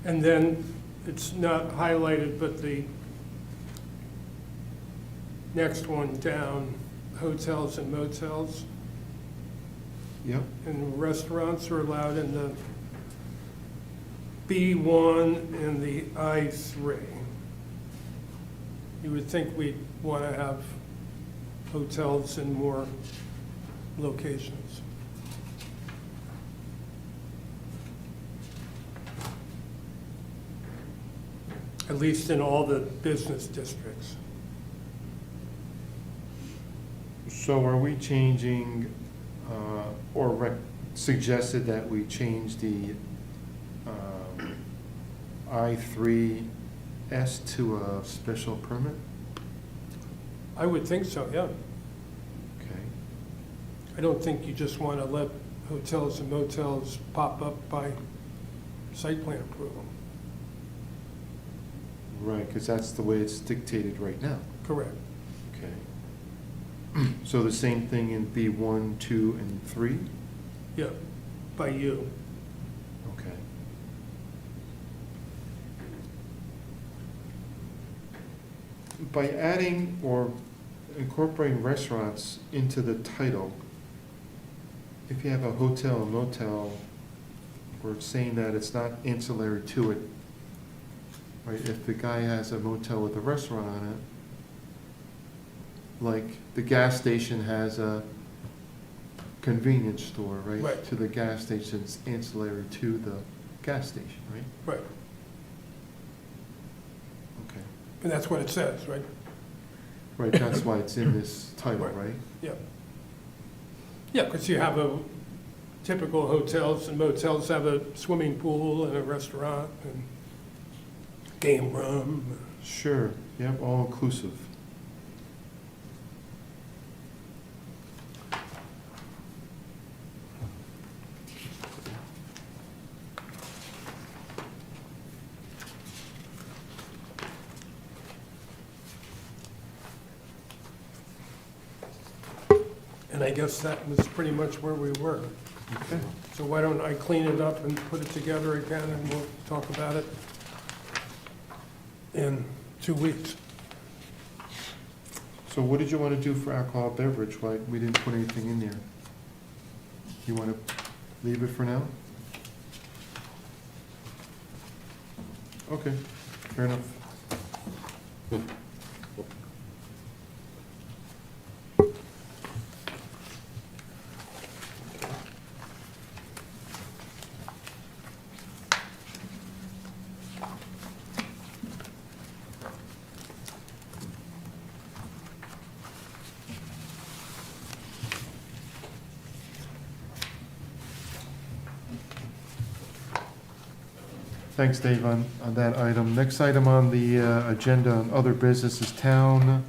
[SPEAKER 3] And then it's not highlighted, but the next one down, hotels and motels
[SPEAKER 1] Yep.
[SPEAKER 3] and restaurants are allowed in the B1 and the I3. You would think we'd want to have hotels in more locations. At least in all the business districts.
[SPEAKER 1] So are we changing, or suggested that we change the I3S to a special permit?
[SPEAKER 3] I would think so, yeah.
[SPEAKER 1] Okay.
[SPEAKER 3] I don't think you just want to let hotels and motels pop up by site plan approval.
[SPEAKER 1] Right, because that's the way it's dictated right now.
[SPEAKER 3] Correct.
[SPEAKER 1] Okay. So the same thing in B1, 2, and 3?
[SPEAKER 3] Yeah, by you.
[SPEAKER 1] Okay. By adding or incorporating restaurants into the title, if you have a hotel or motel, we're saying that it's not ancillary to it. Right, if the guy has a motel with a restaurant on it, like the gas station has a convenience store, right?
[SPEAKER 3] Right.
[SPEAKER 1] To the gas station, it's ancillary to the gas station, right?
[SPEAKER 3] Right.
[SPEAKER 1] Okay.
[SPEAKER 3] And that's what it says, right?
[SPEAKER 1] Right, that's why it's in this title,
[SPEAKER 3] Right.
[SPEAKER 1] right?
[SPEAKER 3] Yeah. Yeah, because you have a typical hotels and motels have a swimming pool and a restaurant and game room.
[SPEAKER 1] Sure, yep, all inclusive.
[SPEAKER 3] I guess that was pretty much where we were.
[SPEAKER 1] Okay.
[SPEAKER 3] So why don't I clean it up and put it together again, and we'll talk about it in 2 weeks.
[SPEAKER 1] So what did you want to do for alcohol beverage? Why, we didn't put anything in there? You want to leave it for now? Okay, fair enough. Thanks, Dave, on that item. Next item on the agenda on other business is Town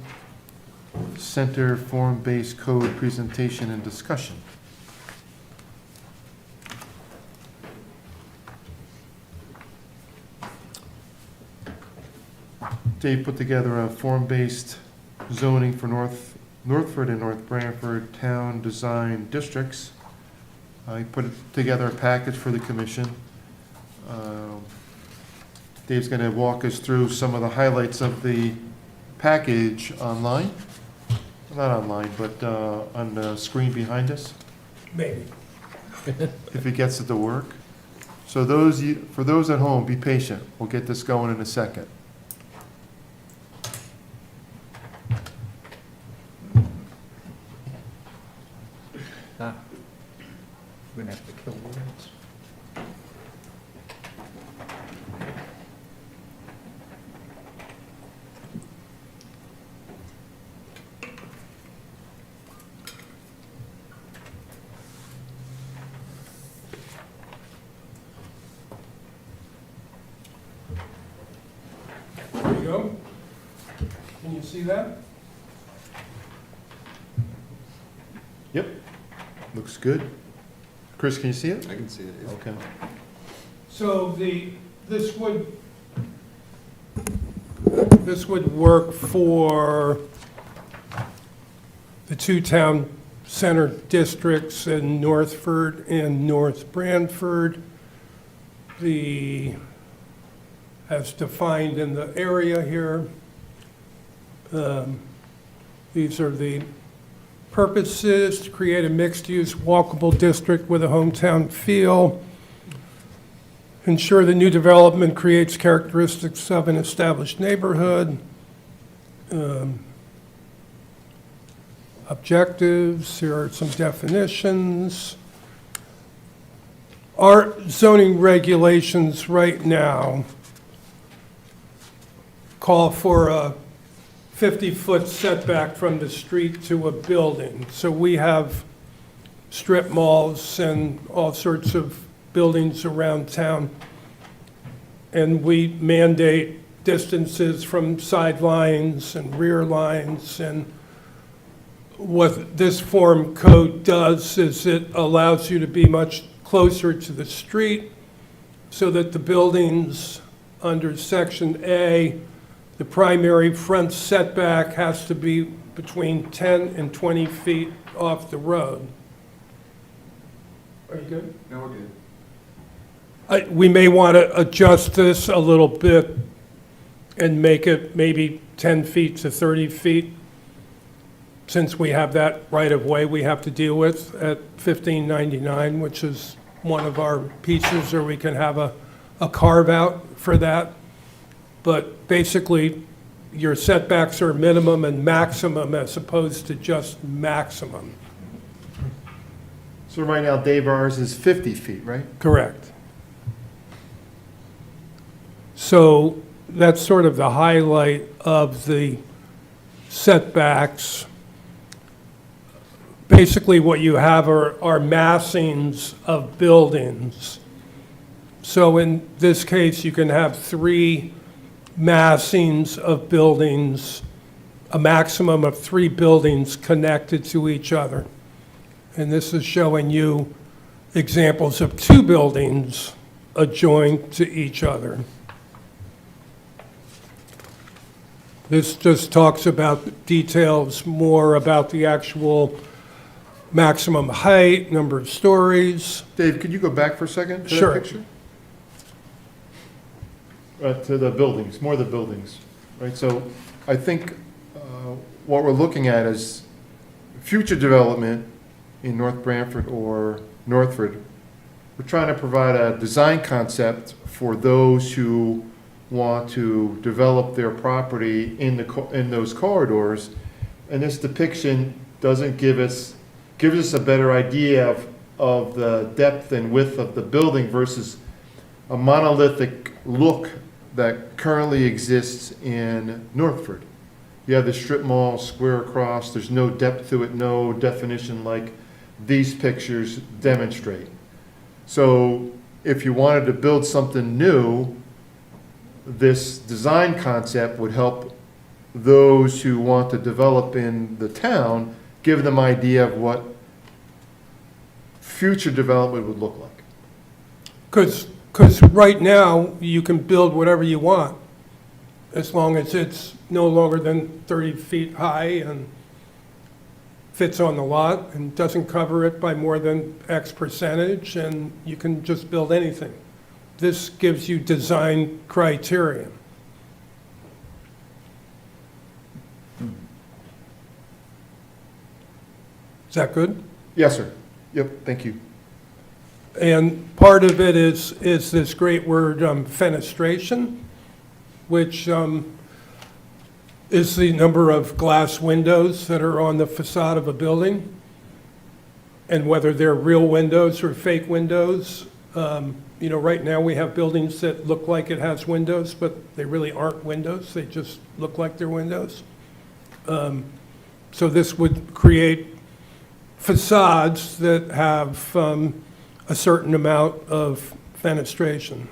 [SPEAKER 1] Center Form-Based Code Presentation and Discussion. Dave put together a form-based zoning for Northford and North Branford Town Design Districts. He put together a package for the commission. Dave's going to walk us through some of the highlights of the package online. Not online, but on the screen behind us,
[SPEAKER 3] Maybe.
[SPEAKER 1] if it gets it to work. So for those at home, be patient. We'll get this going in a second.
[SPEAKER 2] We're gonna have to kill words.
[SPEAKER 3] There you go. Can you see that?
[SPEAKER 1] Yep, looks good. Chris, can you see it?
[SPEAKER 7] I can see it. yeah.
[SPEAKER 1] Okay.
[SPEAKER 3] So this would work for the two town center districts in Northford and North Branford. As defined in the area here, these are the purposes: to create a mixed-use walkable district with a hometown feel, ensure the new development creates characteristics of an established neighborhood. Objectives, here are some definitions. Our zoning regulations right now call for a 50-foot setback from the street to a building. So we have strip malls and all sorts of buildings around town, and we mandate distances from sidelines and rear lines. And what this form code does is it allows you to be much closer to the street, so that the buildings under Section A, the primary front setback has to be between 10 and 20 feet off the road. Are you good?
[SPEAKER 7] No, we're good.
[SPEAKER 3] We may want to adjust this a little bit and make it maybe 10 feet to 30 feet, since we have that right-of-way we have to deal with at 1599, which is one of our pieces, or we can have a carve-out for that. But basically, your setbacks are minimum and maximum as opposed to just maximum.
[SPEAKER 1] So right now, Dave, ours is 50 feet, right?
[SPEAKER 3] Correct. So that's sort of the highlight of the setbacks. Basically, what you have are massings of buildings. So in this case, you can have 3 massings of buildings, a maximum of 3 buildings connected to each other. And this is showing you examples of 2 buildings adjoined to each other. This just talks about details more about the actual maximum height, number of stories.
[SPEAKER 1] Dave, could you go back for a second to
[SPEAKER 3] Sure.
[SPEAKER 1] that picture? To the buildings, more of the buildings, right? So I think what we're looking at is future development in North Branford or Northford. We're trying to provide a design concept for those who want to develop their property in those corridors. And this depiction doesn't gives us a better idea of the depth and width of the building versus a monolithic look that currently exists in Northford. You have the strip mall square across, there's no depth to it, no definition like these pictures demonstrate. So if you wanted to build something new, this design concept would help those who want to develop in the town, give them idea of what future development would look like.
[SPEAKER 3] Because right now, you can build whatever you want, as long as it's no longer than 30 feet high and fits on the lot and doesn't cover it by more than X percentage, and you can just build anything. This gives you design criteria. Is that good?
[SPEAKER 1] Yes, sir. Yep, thank you.
[SPEAKER 3] And part of it is this great word, fenestration, which is the number of glass windows that are on the facade of a building, and whether they're real windows or fake windows. You know, right now, we have buildings that look like it has windows, but they really aren't windows. They just look like they're windows. So this would create facades that have a certain amount of fenestration.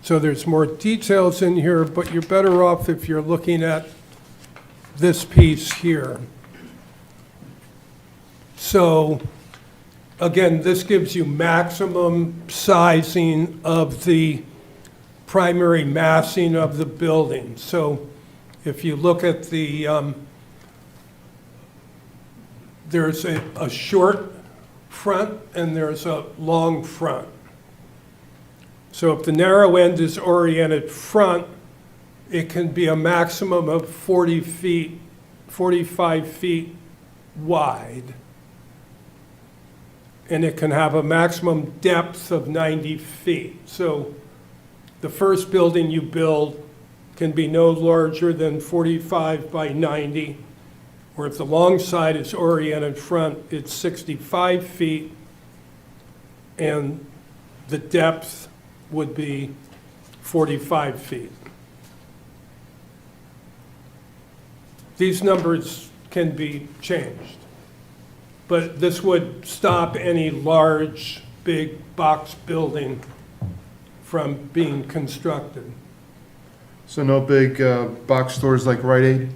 [SPEAKER 3] So there's more details in here, but you're better off if you're looking at this piece here. So, again, this gives you maximum sizing of the primary massing of the building. So if you look at the, there's a short front and there's a long front. So if the narrow end is oriented front, it can be a maximum of 40 feet, 45 feet wide. And it can have a maximum depth of 90 feet. So the first building you build can be no larger than 45 by 90, or if the long side is oriented front, it's 65 feet, and the depth would be 45 feet. These numbers can be changed, but this would stop any large, big box building from being constructed.
[SPEAKER 1] So no big box stores like Rite Aid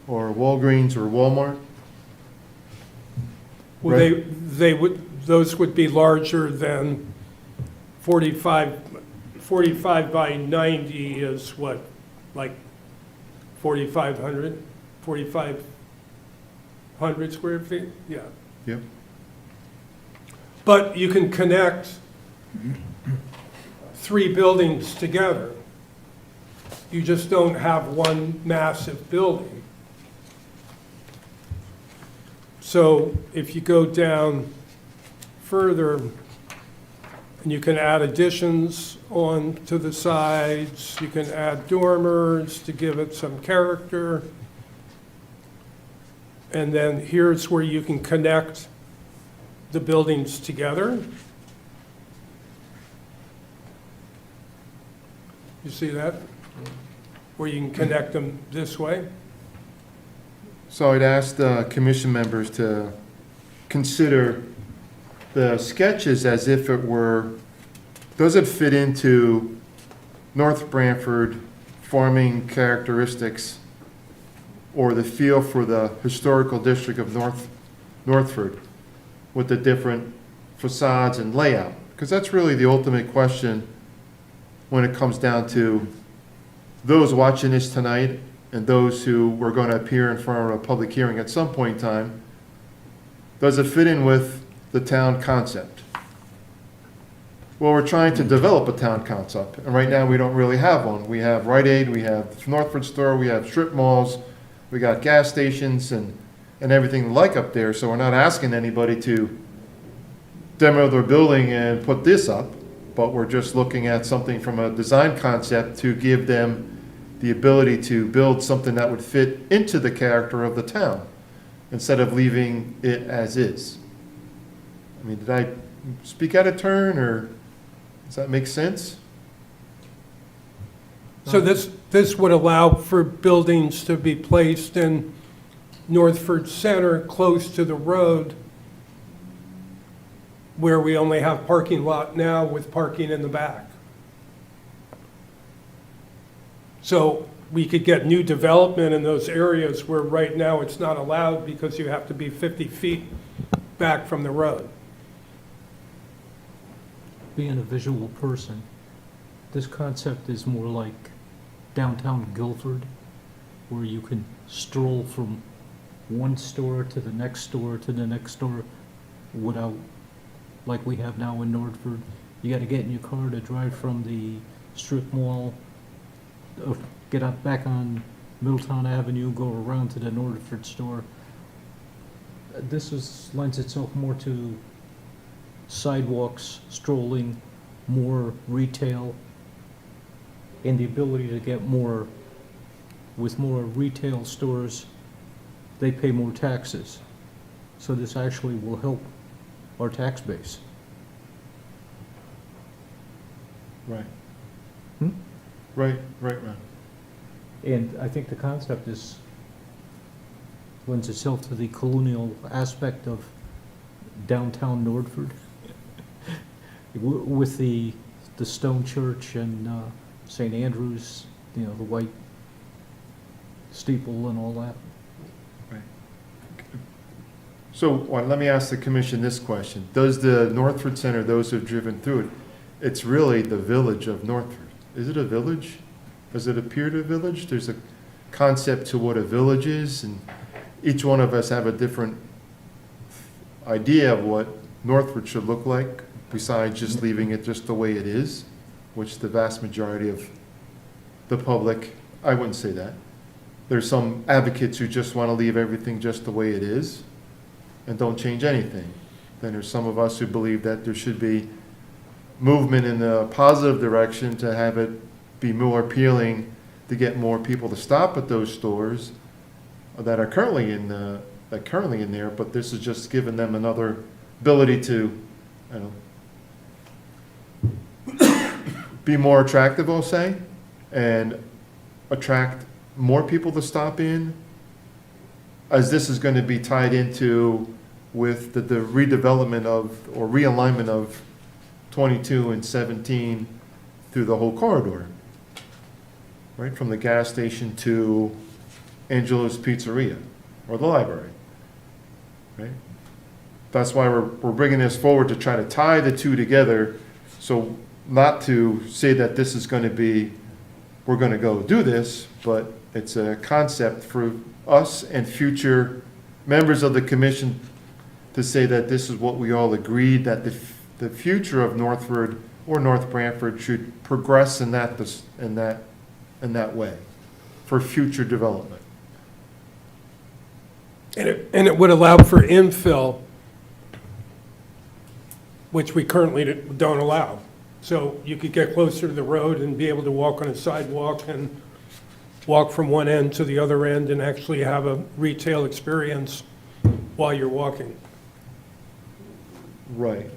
[SPEAKER 1] or Walgreens or Walmart?
[SPEAKER 3] Well,
[SPEAKER 1] Right.
[SPEAKER 3] they would, those would be larger than 45 by 90 is what, like 4,500 square feet? Yeah.
[SPEAKER 1] Yep.
[SPEAKER 3] But you can connect 3 buildings together. You just don't have one massive building. So if you go down further, and you can add additions on to the sides, you can add dormers to give it some character. And then here's where you can connect the buildings together. You see that? Where you can connect them this way.
[SPEAKER 1] So I'd ask the commission members to consider the sketches as if it were, does it fit into North Branford farming characteristics or the feel for the historical district of Northford with the different facades and layout? Because that's really the ultimate question when it comes down to those watching this tonight and those who were going to appear in front of a public hearing at some point in time, does it fit in with the town concept? Well, we're trying to develop a town concept, and right now we don't really have one. We have Rite Aid, we have Northford Store, we have strip malls, we got gas stations and everything like up there, so we're not asking anybody to demo their building and put this up, but we're just looking at something from a design concept to give them the ability to build something that would fit into the character of the town, instead of leaving it as is. I mean, did I speak out of turn, or does that make sense?
[SPEAKER 3] So this would allow for buildings to be placed in Northford Center, close to the road, where we only have parking lot now with parking in the back. So we could get new development in those areas where right now it's not allowed because you have to be 50 feet back from the road.
[SPEAKER 6] Being a visual person, this concept is more like downtown Guilford, where you can stroll from one store to the next store to the next store without, like we have now in Nordford. You gotta get in your car to drive from the strip mall, get up back on Middletown Avenue, go around to the Nordford store. Lends itself more to sidewalks, strolling, more retail, and the ability to get more, with more retail stores, they pay more taxes. So this actually will help our tax base.
[SPEAKER 1] Right.
[SPEAKER 6] Hmm?
[SPEAKER 1] Right, Ron.
[SPEAKER 6] And I think the concept lends itself to the colonial aspect of downtown Nordford. With the stone church and St. Andrew's, the white steeple and all that.
[SPEAKER 1] So, let me ask the commission this question. Does the Northford Center, those who've driven through it, it's really the village of Northford. Is it a village? Does it appear to a village? There's a concept to what a village is, and each one of us have a different idea of what Northford should look like, besides just leaving it just the way it is, which the vast majority of the public, I wouldn't say that. There's some advocates who just want to leave everything just the way it is and don't change anything. Then there's some of us who believe that there should be movement in the positive direction to have it be more appealing, to get more people to stop at those stores that are currently in there, but this is just giving them another ability to, be more attractive, I'll say, and attract more people to stop in, as this is going to be tied into with the redevelopment of, or realignment of 22 and 17 through the whole corridor, right, from the gas station to Angelo's Pizzeria or the library, right? That's why we're bringing this forward, to try to tie the two together, so not to say that this is going to be, we're going to go do this, but it's a concept for us and future members of the commission to say that this is what we all agreed, that the future of Northford or North Branford should progress in that way for future development.
[SPEAKER 3] And it would allow for infill, which we currently don't allow. So you could get closer to the road and be able to walk on a sidewalk and walk from one end to the other end and actually have a retail experience while you're walking.
[SPEAKER 1] Right.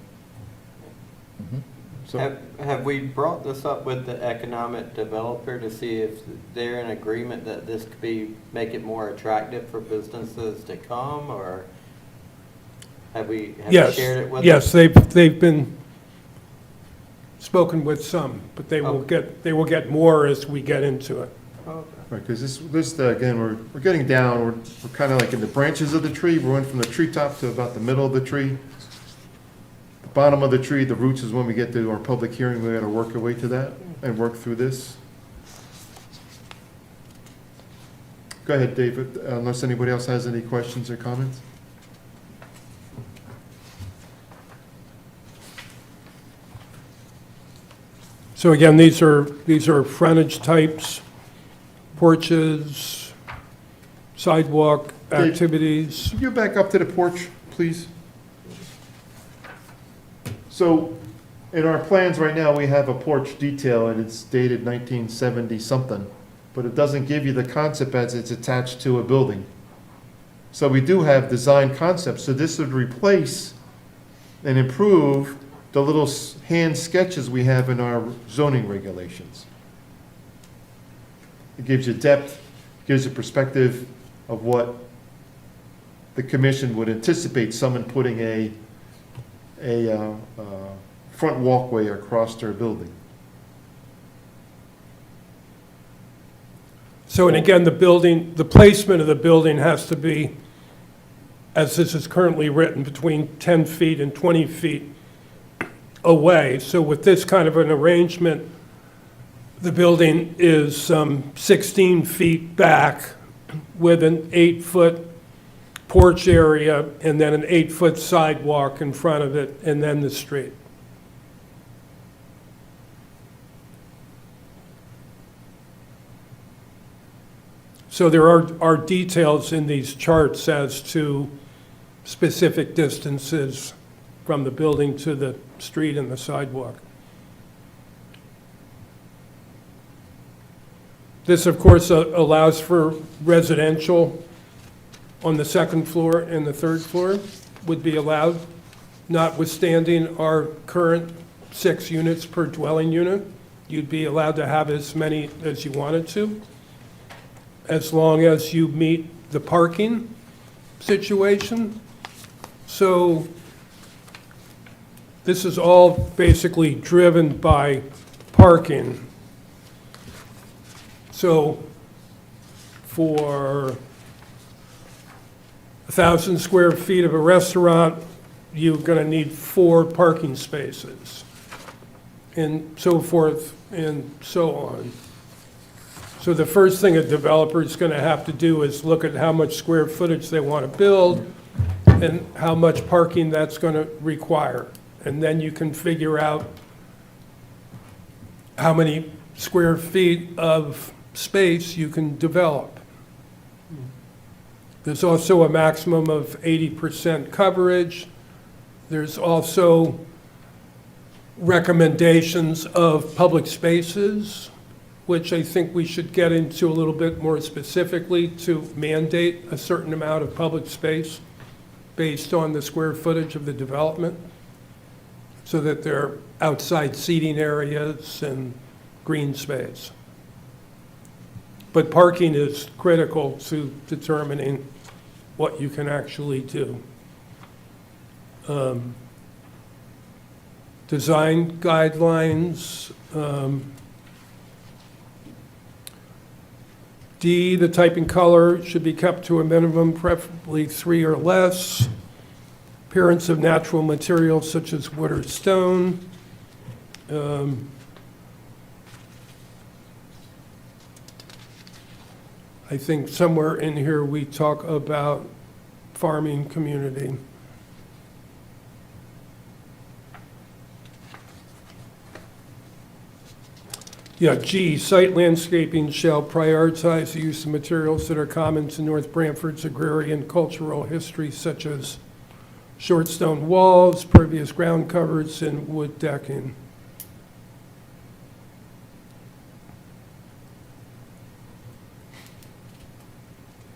[SPEAKER 1] So,
[SPEAKER 4] Have we brought this up with the economic developer to see if they're in agreement that this could make it more attractive for businesses to come, or have you shared it with them?
[SPEAKER 3] Yes, they've been spoken with some, but they will get more as we get into it.
[SPEAKER 4] Okay.
[SPEAKER 1] right, because this again, we're getting down, we're kind of like in the branches of the tree, we're going from the treetop to about the middle of the tree. The bottom of the tree, the roots, is when we get to our public hearing, we got to work our way to that and work through this. Go ahead, David, unless anybody else has any questions or comments?
[SPEAKER 3] So again, these are frontage types, porches, sidewalk
[SPEAKER 1] Dave.
[SPEAKER 3] activities.
[SPEAKER 1] Could you back up to the porch, please? So, in our plans right now, we have a porch detail, and it's dated 1970-something, but it doesn't give you the concept as it's attached to a building. So we do have design concepts, so this would replace and improve the little hand sketches we have in our zoning regulations. It gives you depth, gives you perspective of what the commission would anticipate someone putting a front walkway across their building.
[SPEAKER 3] So, and again, the placement of the building has to be, as this is currently written, between 10 feet and 20 feet away. So with this kind of an arrangement, the building is 16 feet back with an 8-foot porch area and then an 8-foot sidewalk in front of it, and then the street. So there are details in these charts as to specific distances from the building to the street and the sidewalk. This, of course, allows for residential on the second floor and the third floor would be allowed, notwithstanding our current 6 units per dwelling unit. You'd be allowed to have as many as you wanted to, as long as you meet the parking situation. So this is all basically driven by parking. So for 1,000 square feet of a restaurant, you're going to need 4 parking spaces, and so forth and so on. So the first thing a developer is going to have to do is look at how much square footage they want to build and how much parking that's going to require. And then you can figure out how many square feet of space you can develop. There's also a maximum of 80% coverage. There's also recommendations of public spaces, which I think we should get into a little bit more specifically to mandate a certain amount of public space based on the square footage of the development, so that there are outside seating areas and green space. But parking is critical to determining what you can actually do. Design guidelines. D, the typing color should be kept to a minimum, preferably 3 or less. Appearance of natural materials such as wood or stone. I think somewhere in here we talk about farming community. Yeah, G, site landscaping shall prioritize the use of materials that are common to North Branford's agrarian cultural history, such as short stone walls, pervious ground covers, and wood decking.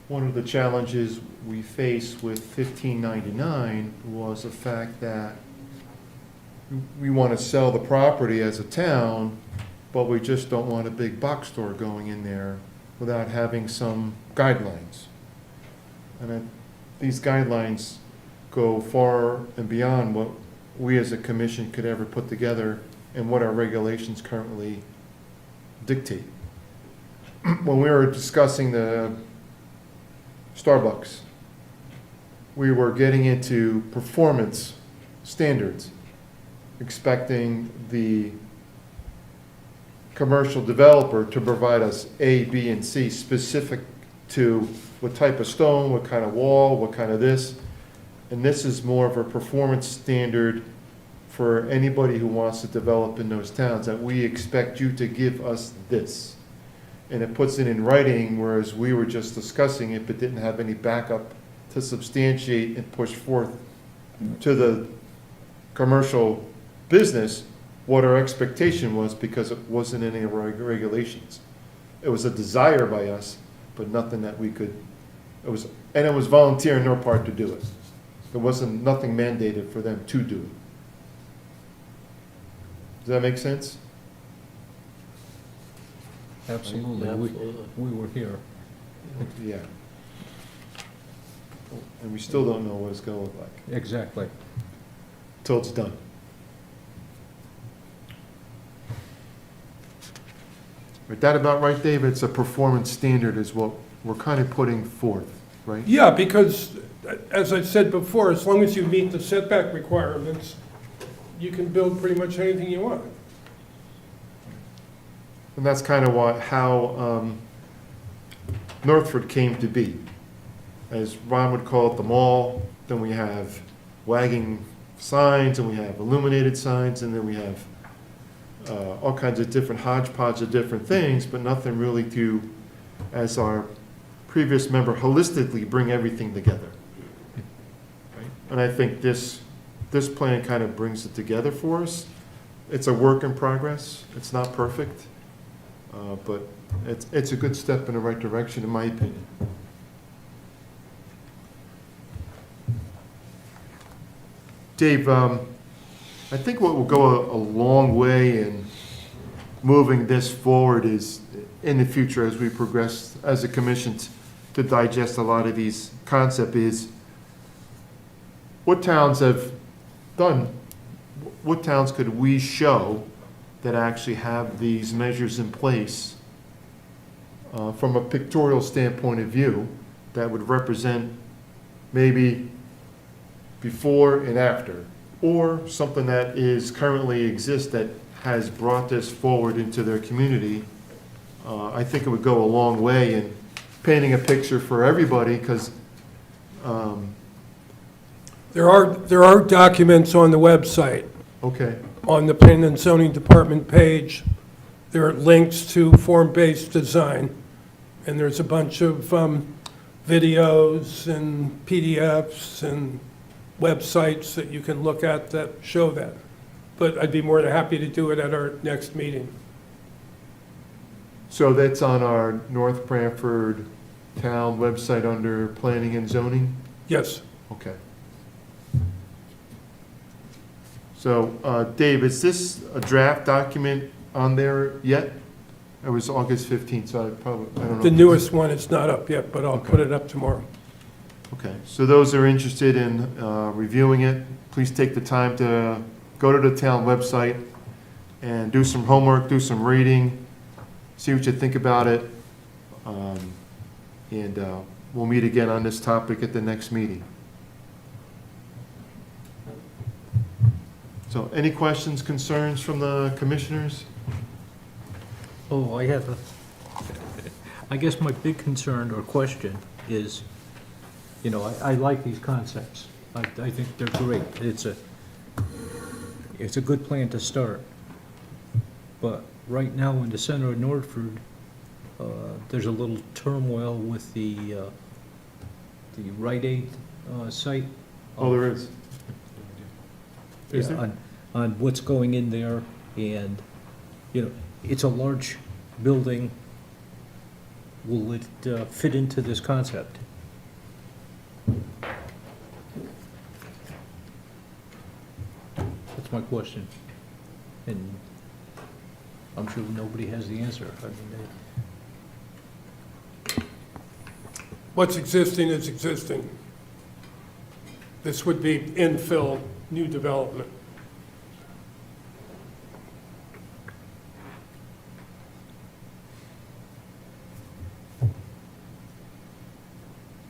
[SPEAKER 1] One of the challenges we faced with 1599 was the fact that we want to sell the property as a town, but we just don't want a big box store going in there without having some guidelines. And these guidelines go far and beyond what we as a commission could ever put together and what our regulations currently dictate. When we were discussing the Starbucks, we were getting into performance standards, expecting the commercial developer to provide us A, B, and C specific to what type of stone, what kind of wall, what kind of this. And this is more of a performance standard for anybody who wants to develop in those towns, that we expect you to give us this. And it puts it in writing, whereas we were just discussing it, but didn't have any backup to substantiate and push forth to the commercial business what our expectation was, because it wasn't in any regulations. It was a desire by us, but nothing that we could, and it was volunteer on their part to do it. There wasn't, nothing mandated for them to do it. Does that make sense?
[SPEAKER 6] Absolutely.
[SPEAKER 2] Absolutely.
[SPEAKER 6] We were here.
[SPEAKER 1] Yeah. And we still don't know what it's gonna look like
[SPEAKER 6] Exactly.
[SPEAKER 1] till it's done. Is that about right, Dave? It's a performance standard is what we're kind of putting forth, right?
[SPEAKER 3] Yeah, because, as I said before, as long as you meet the setback requirements, you can build pretty much anything you want.
[SPEAKER 1] And that's kind of how Northford came to be. As Ron would call it, the mall, then we have wagging signs, and we have illuminated signs, and then we have all kinds of different hodgepodge of different things, but nothing really to, as our previous member, holistically bring everything together. Right? And I think this plan kind of brings it together for us. It's a work in progress. It's not perfect, but it's a good step in the right direction, in my opinion. Dave, I think what will go a long way in moving this forward is, in the future, as we progress as a commission to digest a lot of these concepts, is what towns have done, what towns could we show that actually have these measures in place from a pictorial standpoint of view that would represent maybe before and after, or something that is currently exists that has brought this forward into their community. I think it would go a long way in painting a picture for everybody, because
[SPEAKER 3] There are documents on the website.
[SPEAKER 1] okay,
[SPEAKER 3] On the Planning and Zoning Department page, there are links to form-based design, and there's a bunch of videos and PDFs and websites that you can look at that show that. But I'd be more than happy to do it at our next meeting.
[SPEAKER 1] so that's on our North Branford Town website under Planning and Zoning?
[SPEAKER 3] Yes.
[SPEAKER 1] Okay. So, Dave, is this a draft document on there yet? It was August 15th, so I don't know.
[SPEAKER 3] The newest one is not up yet, but I'll put it up tomorrow.
[SPEAKER 1] Okay, so those who are interested in reviewing it, please take the time to go to the town website and do some homework, do some reading, see what you think about it. And we'll meet again on this topic at the next meeting. So any questions, concerns from the commissioners?
[SPEAKER 6] Oh, I guess my big concern or question is, you know, I like these concepts. I think they're great. It's a good plan to start. But right now, in the center of Northford, there's a little turmoil with the Rite Aid site.
[SPEAKER 1] Oh, there is. Is
[SPEAKER 6] Yeah,
[SPEAKER 1] there?
[SPEAKER 6] on what's going in there, and, you know, it's a large building. Will it fit into this concept? That's my question. And I'm sure nobody has the answer. I mean,
[SPEAKER 3] What's existing is existing. This would be infill, new development.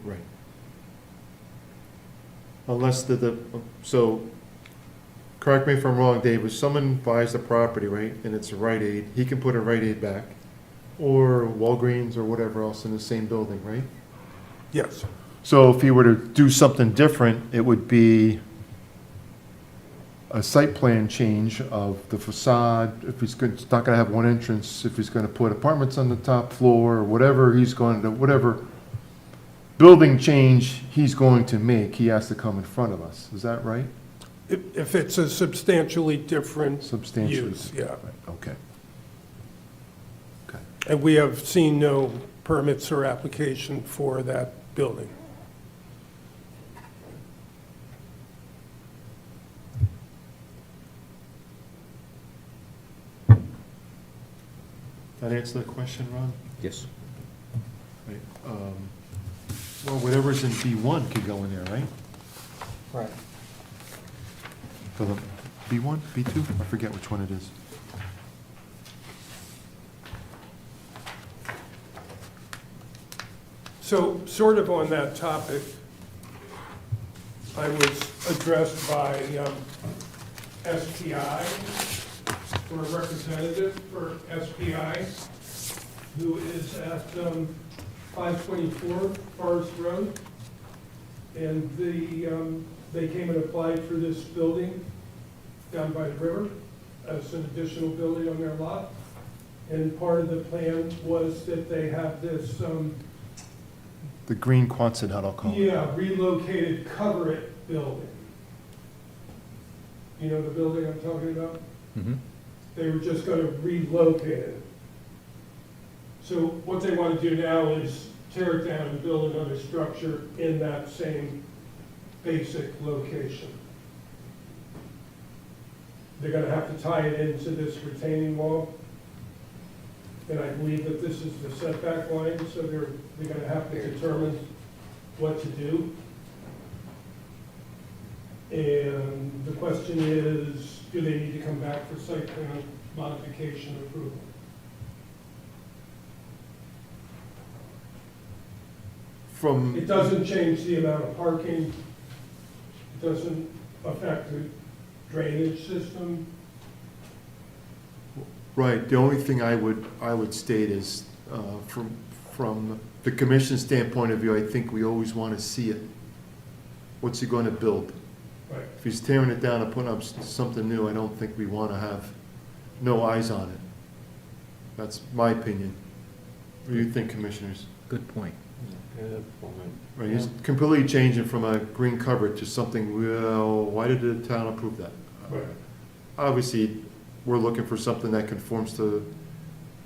[SPEAKER 1] Right. Unless so, correct me if I'm wrong, Dave, if someone buys the property, right, and it's a Rite Aid, he can put a Rite Aid back, or Walgreens or whatever else in the same building, right?
[SPEAKER 3] Yes.
[SPEAKER 1] So if he were to do something different, it would be a site plan change of the facade, if he's not gonna have one entrance, if he's gonna put apartments on the top floor, or whatever he's going to, whatever building change he's going to make, he has to come in front of us. Is that right?
[SPEAKER 3] If it's a substantially different
[SPEAKER 1] Substantially.
[SPEAKER 3] use, yeah.
[SPEAKER 1] Right, okay. Okay.
[SPEAKER 3] And we have seen no permits or application for that building.
[SPEAKER 1] That answer the question, Ron?
[SPEAKER 5] Yes.
[SPEAKER 1] Right. Well, whatever's in B1 could go in there, right?
[SPEAKER 2] Right.
[SPEAKER 1] For the B1, B2? I forget which one it is.
[SPEAKER 3] So sort of on that topic, I was addressed by SPI, or a representative for SPI, who is at 524 Forest Road. And they came and applied for this building down by the river as an additional building on their lot. And part of the plan was that they have this,
[SPEAKER 1] The green Quonset hut, I'll call it.
[SPEAKER 3] yeah, relocated cover-it building. You know the building I'm talking about?
[SPEAKER 6] Mm-hmm.
[SPEAKER 3] They were just gonna relocate it. So what they want to do now is tear it down and build another structure in that same basic location. They're gonna have to tie it into this retaining wall. And I believe that this is the setback line, so they're gonna have to determine what to do. And the question is, do they need to come back for site plan modification approval?
[SPEAKER 1] From,
[SPEAKER 3] It doesn't change the amount of parking, it doesn't affect the drainage system.
[SPEAKER 1] right, the only thing I would state is, from the commission standpoint of view, I think we always want to see it. What's he going to build?
[SPEAKER 3] Right.
[SPEAKER 1] If he's tearing it down and putting up something new, I don't think we want to have no eyes on it. That's my opinion. What do you think, commissioners?
[SPEAKER 6] Good point.
[SPEAKER 2] Good point.
[SPEAKER 1] Right, he's completely changing from a green cover to something, well, why did the town approve that?
[SPEAKER 3] Right.
[SPEAKER 1] Obviously, we're looking for something that conforms to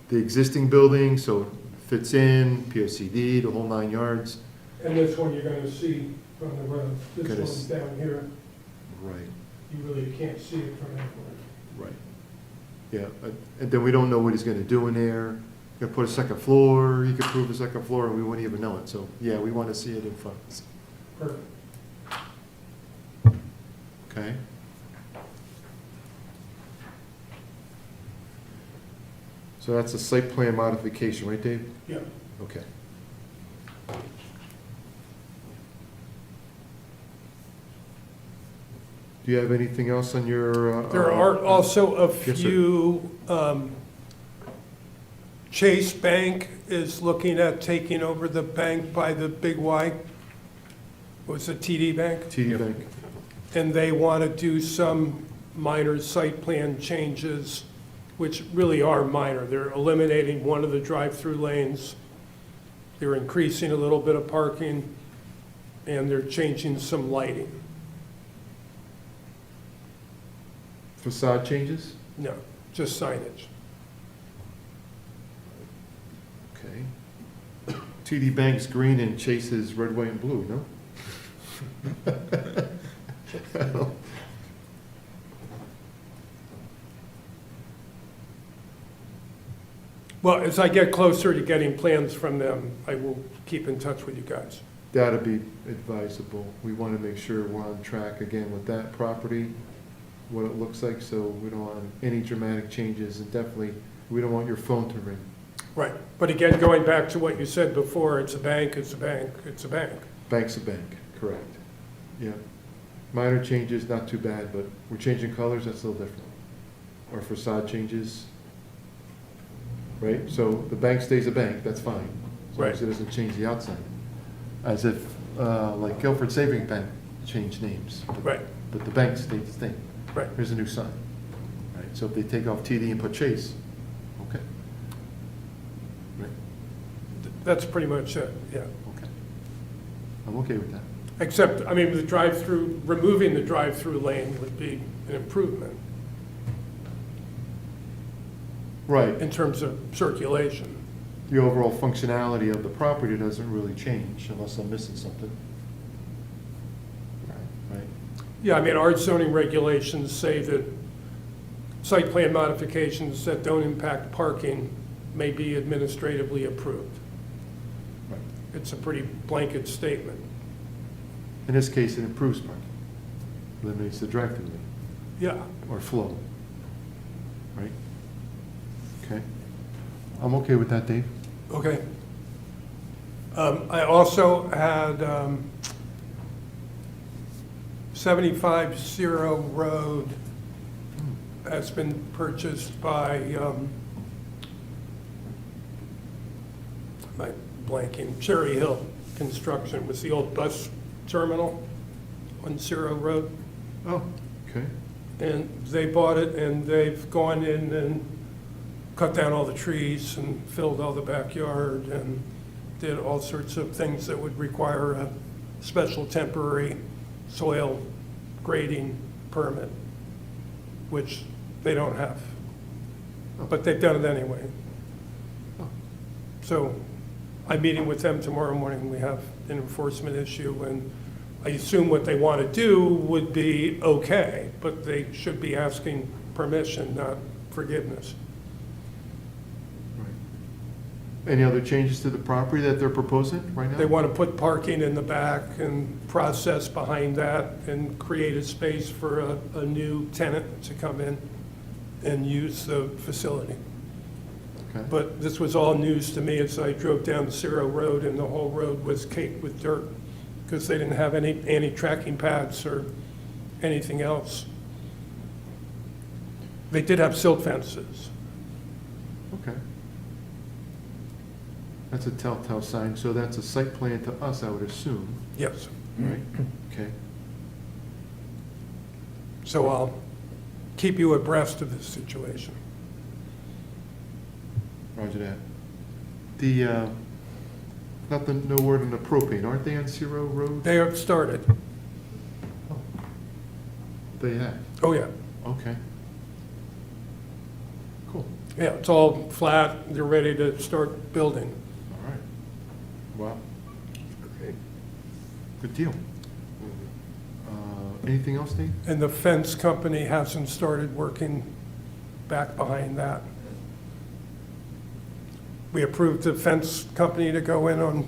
[SPEAKER 1] the existing building, so it fits in, POCD, the whole 9 yards.
[SPEAKER 3] And this one you're gonna see from the road, this
[SPEAKER 1] Gotta
[SPEAKER 3] one's down here,
[SPEAKER 1] Right,
[SPEAKER 3] you really can't see it from anywhere.
[SPEAKER 1] right. Yeah, and then we don't know what he's gonna do in there. Gonna put a second floor, he could prove a second floor, and we wouldn't even know it, so, yeah, we wanna see it in front.
[SPEAKER 3] Perfect.
[SPEAKER 1] Okay? So that's a site plan modification, right, Dave?
[SPEAKER 3] Yeah.
[SPEAKER 1] Okay. Do you have anything else on your?
[SPEAKER 3] There are also a
[SPEAKER 1] Yes, sir.
[SPEAKER 3] few, Chase Bank is looking at taking over the bank by the Big Y. Was it TD Bank?
[SPEAKER 1] TD Bank.
[SPEAKER 3] And they want to do some minor site plan changes, which really are minor. They're eliminating one of the drive-through lanes. They're increasing a little bit of parking, and they're changing some lighting.
[SPEAKER 1] Facade changes?
[SPEAKER 3] No, just signage.
[SPEAKER 1] Okay. TD Bank's green and Chase is red, white, and blue, no?
[SPEAKER 3] Well, as I get closer to getting plans from them, I will keep in touch with you guys.
[SPEAKER 1] That'd be advisable. We want to make sure we're on track again with that property, what it looks like, so we don't want any dramatic changes, and definitely, we don't want your phone to ring.
[SPEAKER 3] Right, but again, going back to what you said before, it's a bank, it's a bank, it's a bank.
[SPEAKER 1] Bank's a bank, correct. Yeah. Minor changes, not too bad, but we're changing colors, that's a little different. Or facade changes. right? So the bank stays a bank, that's fine, as long as
[SPEAKER 3] Right.
[SPEAKER 1] it doesn't change the outside. As if, like Guilford Saving Bank changed names.
[SPEAKER 3] Right,
[SPEAKER 1] But the bank stayed the same.
[SPEAKER 3] right.
[SPEAKER 1] Here's a new sign. Right, so if they take off TD and put Chase, okay. Right,
[SPEAKER 3] That's pretty much it, yeah.
[SPEAKER 1] okay. I'm okay with that.
[SPEAKER 3] Except, I mean, the drive-through, removing the drive-through lane would be an improvement
[SPEAKER 1] Right,
[SPEAKER 3] in terms of circulation.
[SPEAKER 1] the overall functionality of the property doesn't really change unless I'm missing something. Right,
[SPEAKER 3] Yeah, I mean, our zoning regulations say that site plan modifications that don't impact parking may be administratively approved.
[SPEAKER 1] right.
[SPEAKER 3] It's a pretty blanket statement.
[SPEAKER 1] In this case, it improves parking, eliminates the drive-through lane
[SPEAKER 3] Yeah,
[SPEAKER 1] or flow. Right? Okay. I'm okay with that, Dave.
[SPEAKER 3] okay. I also had 750 Road has been purchased by, I'm blanking, Cherry Hill Construction. It was the old bus terminal on Zero Road.
[SPEAKER 1] Oh, okay.
[SPEAKER 3] And they bought it, and they've gone in and cut down all the trees and filled all the backyard and did all sorts of things that would require a special temporary soil grading permit, which they don't have. But they've done it anyway. So I'm meeting with them tomorrow morning. We have an enforcement issue, and I assume what they want to do would be okay, but they should be asking permission, not forgiveness.
[SPEAKER 1] Right. Any other changes to the property that they're proposing right now?
[SPEAKER 3] They want to put parking in the back and process behind that and create a space for a new tenant to come in and use the facility.
[SPEAKER 1] Okay.
[SPEAKER 3] But this was all news to me as I drove down Zero Road, and the whole road was caked with dirt because they didn't have any anti-tracking pads or anything else. They did have silt fences.
[SPEAKER 1] Okay. That's a telltale sign, so that's a site plan to us, I would assume,
[SPEAKER 3] Yes.
[SPEAKER 1] right? Okay.
[SPEAKER 3] So I'll keep you abreast of this situation.
[SPEAKER 1] Roger that. The, nothing, no word on the propane, aren't they on Zero Road?
[SPEAKER 3] They have started.
[SPEAKER 1] They have,
[SPEAKER 3] Oh, yeah.
[SPEAKER 1] okay. Cool,
[SPEAKER 3] Yeah, it's all flat. They're ready to start building.
[SPEAKER 1] all right. Wow,
[SPEAKER 4] Okay.
[SPEAKER 1] good deal. Anything else, Dave?
[SPEAKER 3] And the fence company hasn't started working back behind that. We approved the fence company to go in on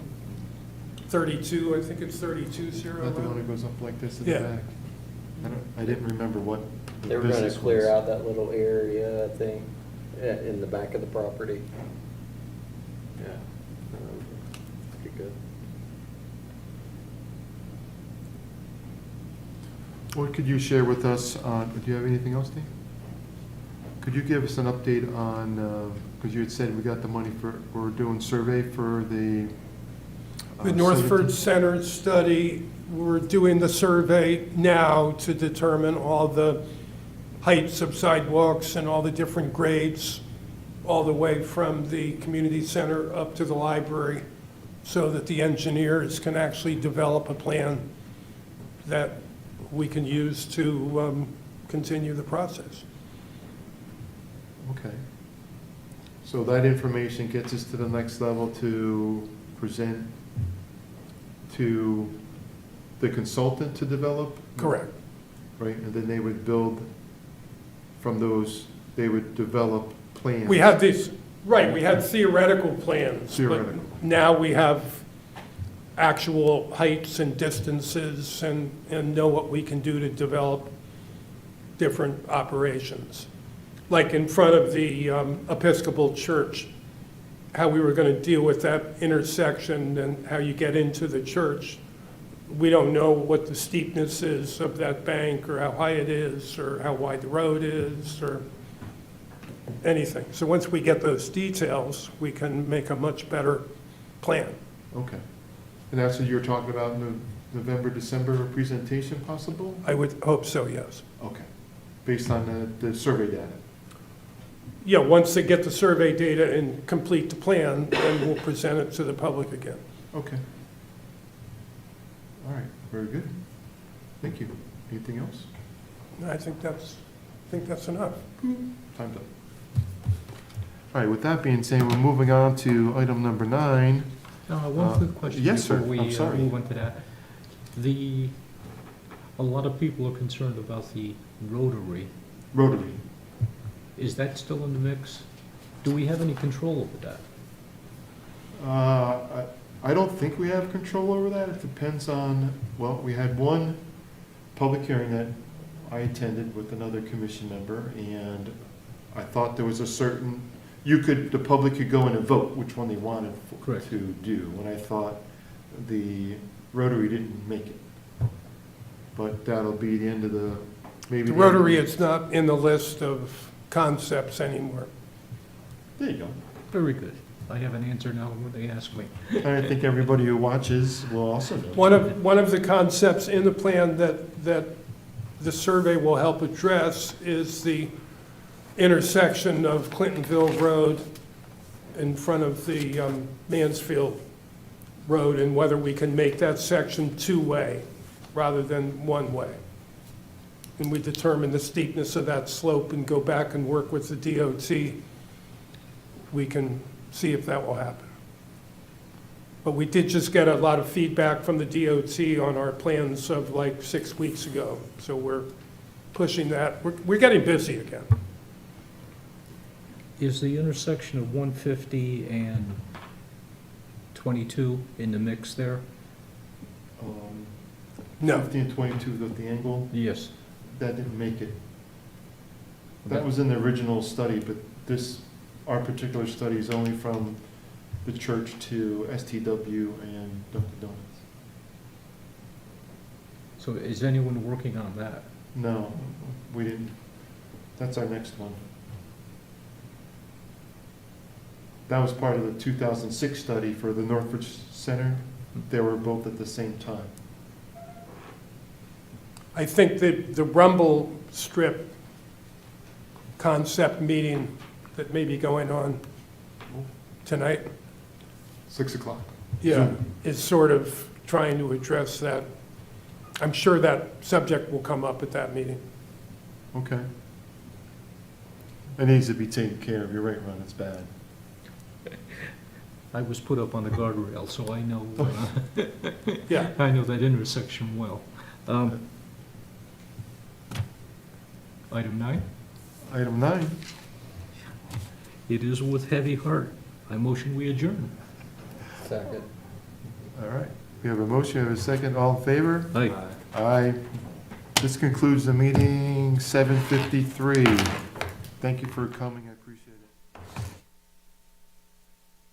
[SPEAKER 3] 32, I think it's 32 Zero
[SPEAKER 1] Not the one
[SPEAKER 3] Road.
[SPEAKER 1] that goes up like this in the
[SPEAKER 3] Yeah.
[SPEAKER 1] back? I didn't remember what the
[SPEAKER 4] They were gonna
[SPEAKER 1] business
[SPEAKER 4] clear
[SPEAKER 1] was.
[SPEAKER 4] out that little area, I think, in the back of the property. Yeah. Pretty good.
[SPEAKER 1] What could you share with us on, do you have anything else, Dave? Could you give us an update on, because you had said we got the money for, we're doing survey for the.
[SPEAKER 3] The Northford
[SPEAKER 1] 17th?
[SPEAKER 3] Center study, we're doing the survey now to determine all the heights of sidewalks and all the different grades, all the way from the community center up to the library, so that the engineers can actually develop a plan that we can use to continue the process.
[SPEAKER 1] Okay. So that information gets us to the next level to present to the consultant to develop?
[SPEAKER 3] Correct.
[SPEAKER 1] Right, and then they would build from those, they would develop plans.
[SPEAKER 3] We had these, right, we had theoretical plans.
[SPEAKER 1] Theoretical.
[SPEAKER 3] But now we have actual heights and distances and know what we can do to develop different operations. Like in front of the Episcopal Church, how we were going to deal with that intersection and how you get into the church. We don't know what the steepness is of that bank or how high it is or how wide the road is or anything. So once we get those details, we can make a much better plan.
[SPEAKER 1] Okay. And that's what you're talking about in the November, December presentation possible?
[SPEAKER 3] I would hope so, yes.
[SPEAKER 1] Okay. Based on the survey data?
[SPEAKER 3] Yeah, once they get the survey data and complete the plan, then we'll present it to the public again.
[SPEAKER 1] Okay. All right, very good. Thank you. Anything else?
[SPEAKER 3] I think that's enough.
[SPEAKER 1] Time's up. All right, with that being said, we're moving on to item number 9.
[SPEAKER 6] One quick question
[SPEAKER 1] yes, sir.
[SPEAKER 6] before we
[SPEAKER 1] I'm sorry.
[SPEAKER 6] move on to that. A lot of people are concerned about the rotary.
[SPEAKER 1] Rotary.
[SPEAKER 6] Is that still in the mix? Do we have any control over that?
[SPEAKER 1] I don't think we have control over that. It depends on, well, we had one public hearing that I attended with another commission member, and I thought there was a certain, the public could go in and vote which one they wanted
[SPEAKER 6] Correct.
[SPEAKER 1] to do, and I thought the Rotary didn't make it. But that'll be the end of maybe.
[SPEAKER 3] The Rotary is not in the list of concepts anymore.
[SPEAKER 1] There you go.
[SPEAKER 6] Very good. I have an answer now when they ask me.
[SPEAKER 1] I think everybody who watches will also know.
[SPEAKER 3] One of the concepts in the plan that the survey will help address is the intersection of Clintonville Road in front of the Mansfield Road, and whether we can make that section two-way rather than one-way. And we determine the steepness of that slope and go back and work with the DOT. We can see if that will happen. But we did just get a lot of feedback from the DOT on our plans of like 6 weeks ago. So we're pushing that. We're getting busy again.
[SPEAKER 6] Is the intersection of 150 and 22 in the mix there?
[SPEAKER 3] No,
[SPEAKER 1] 50 and 22 with the angle,
[SPEAKER 6] Yes.
[SPEAKER 1] that didn't make it. That was in the original study, but our particular study is only from the church to STW and Dunkin' Donuts.
[SPEAKER 6] So is anyone working on that?
[SPEAKER 1] No, we didn't. That's our next one. That was part of the 2006 study for the Northbridge Center. They were both at the same time.
[SPEAKER 3] I think that the rumble strip concept meeting that may be going on tonight,
[SPEAKER 1] 6 o'clock.
[SPEAKER 3] yeah, is sort of trying to address that. I'm sure that subject will come up at that meeting.
[SPEAKER 1] Okay. It needs to be taken care of. You're right, Ron, it's bad.
[SPEAKER 6] I was put up on the guardrail, so I know,
[SPEAKER 3] Yeah,
[SPEAKER 6] I know that intersection well. Item 9,
[SPEAKER 1] Item 9.
[SPEAKER 6] it is with heavy heart. I motion we adjourn.
[SPEAKER 4] Second.
[SPEAKER 1] All right. We have a motion, we have a second. All in favor?
[SPEAKER 6] Aye.
[SPEAKER 1] Aye. This concludes the meeting, 7:53. Thank you for coming. I appreciate it.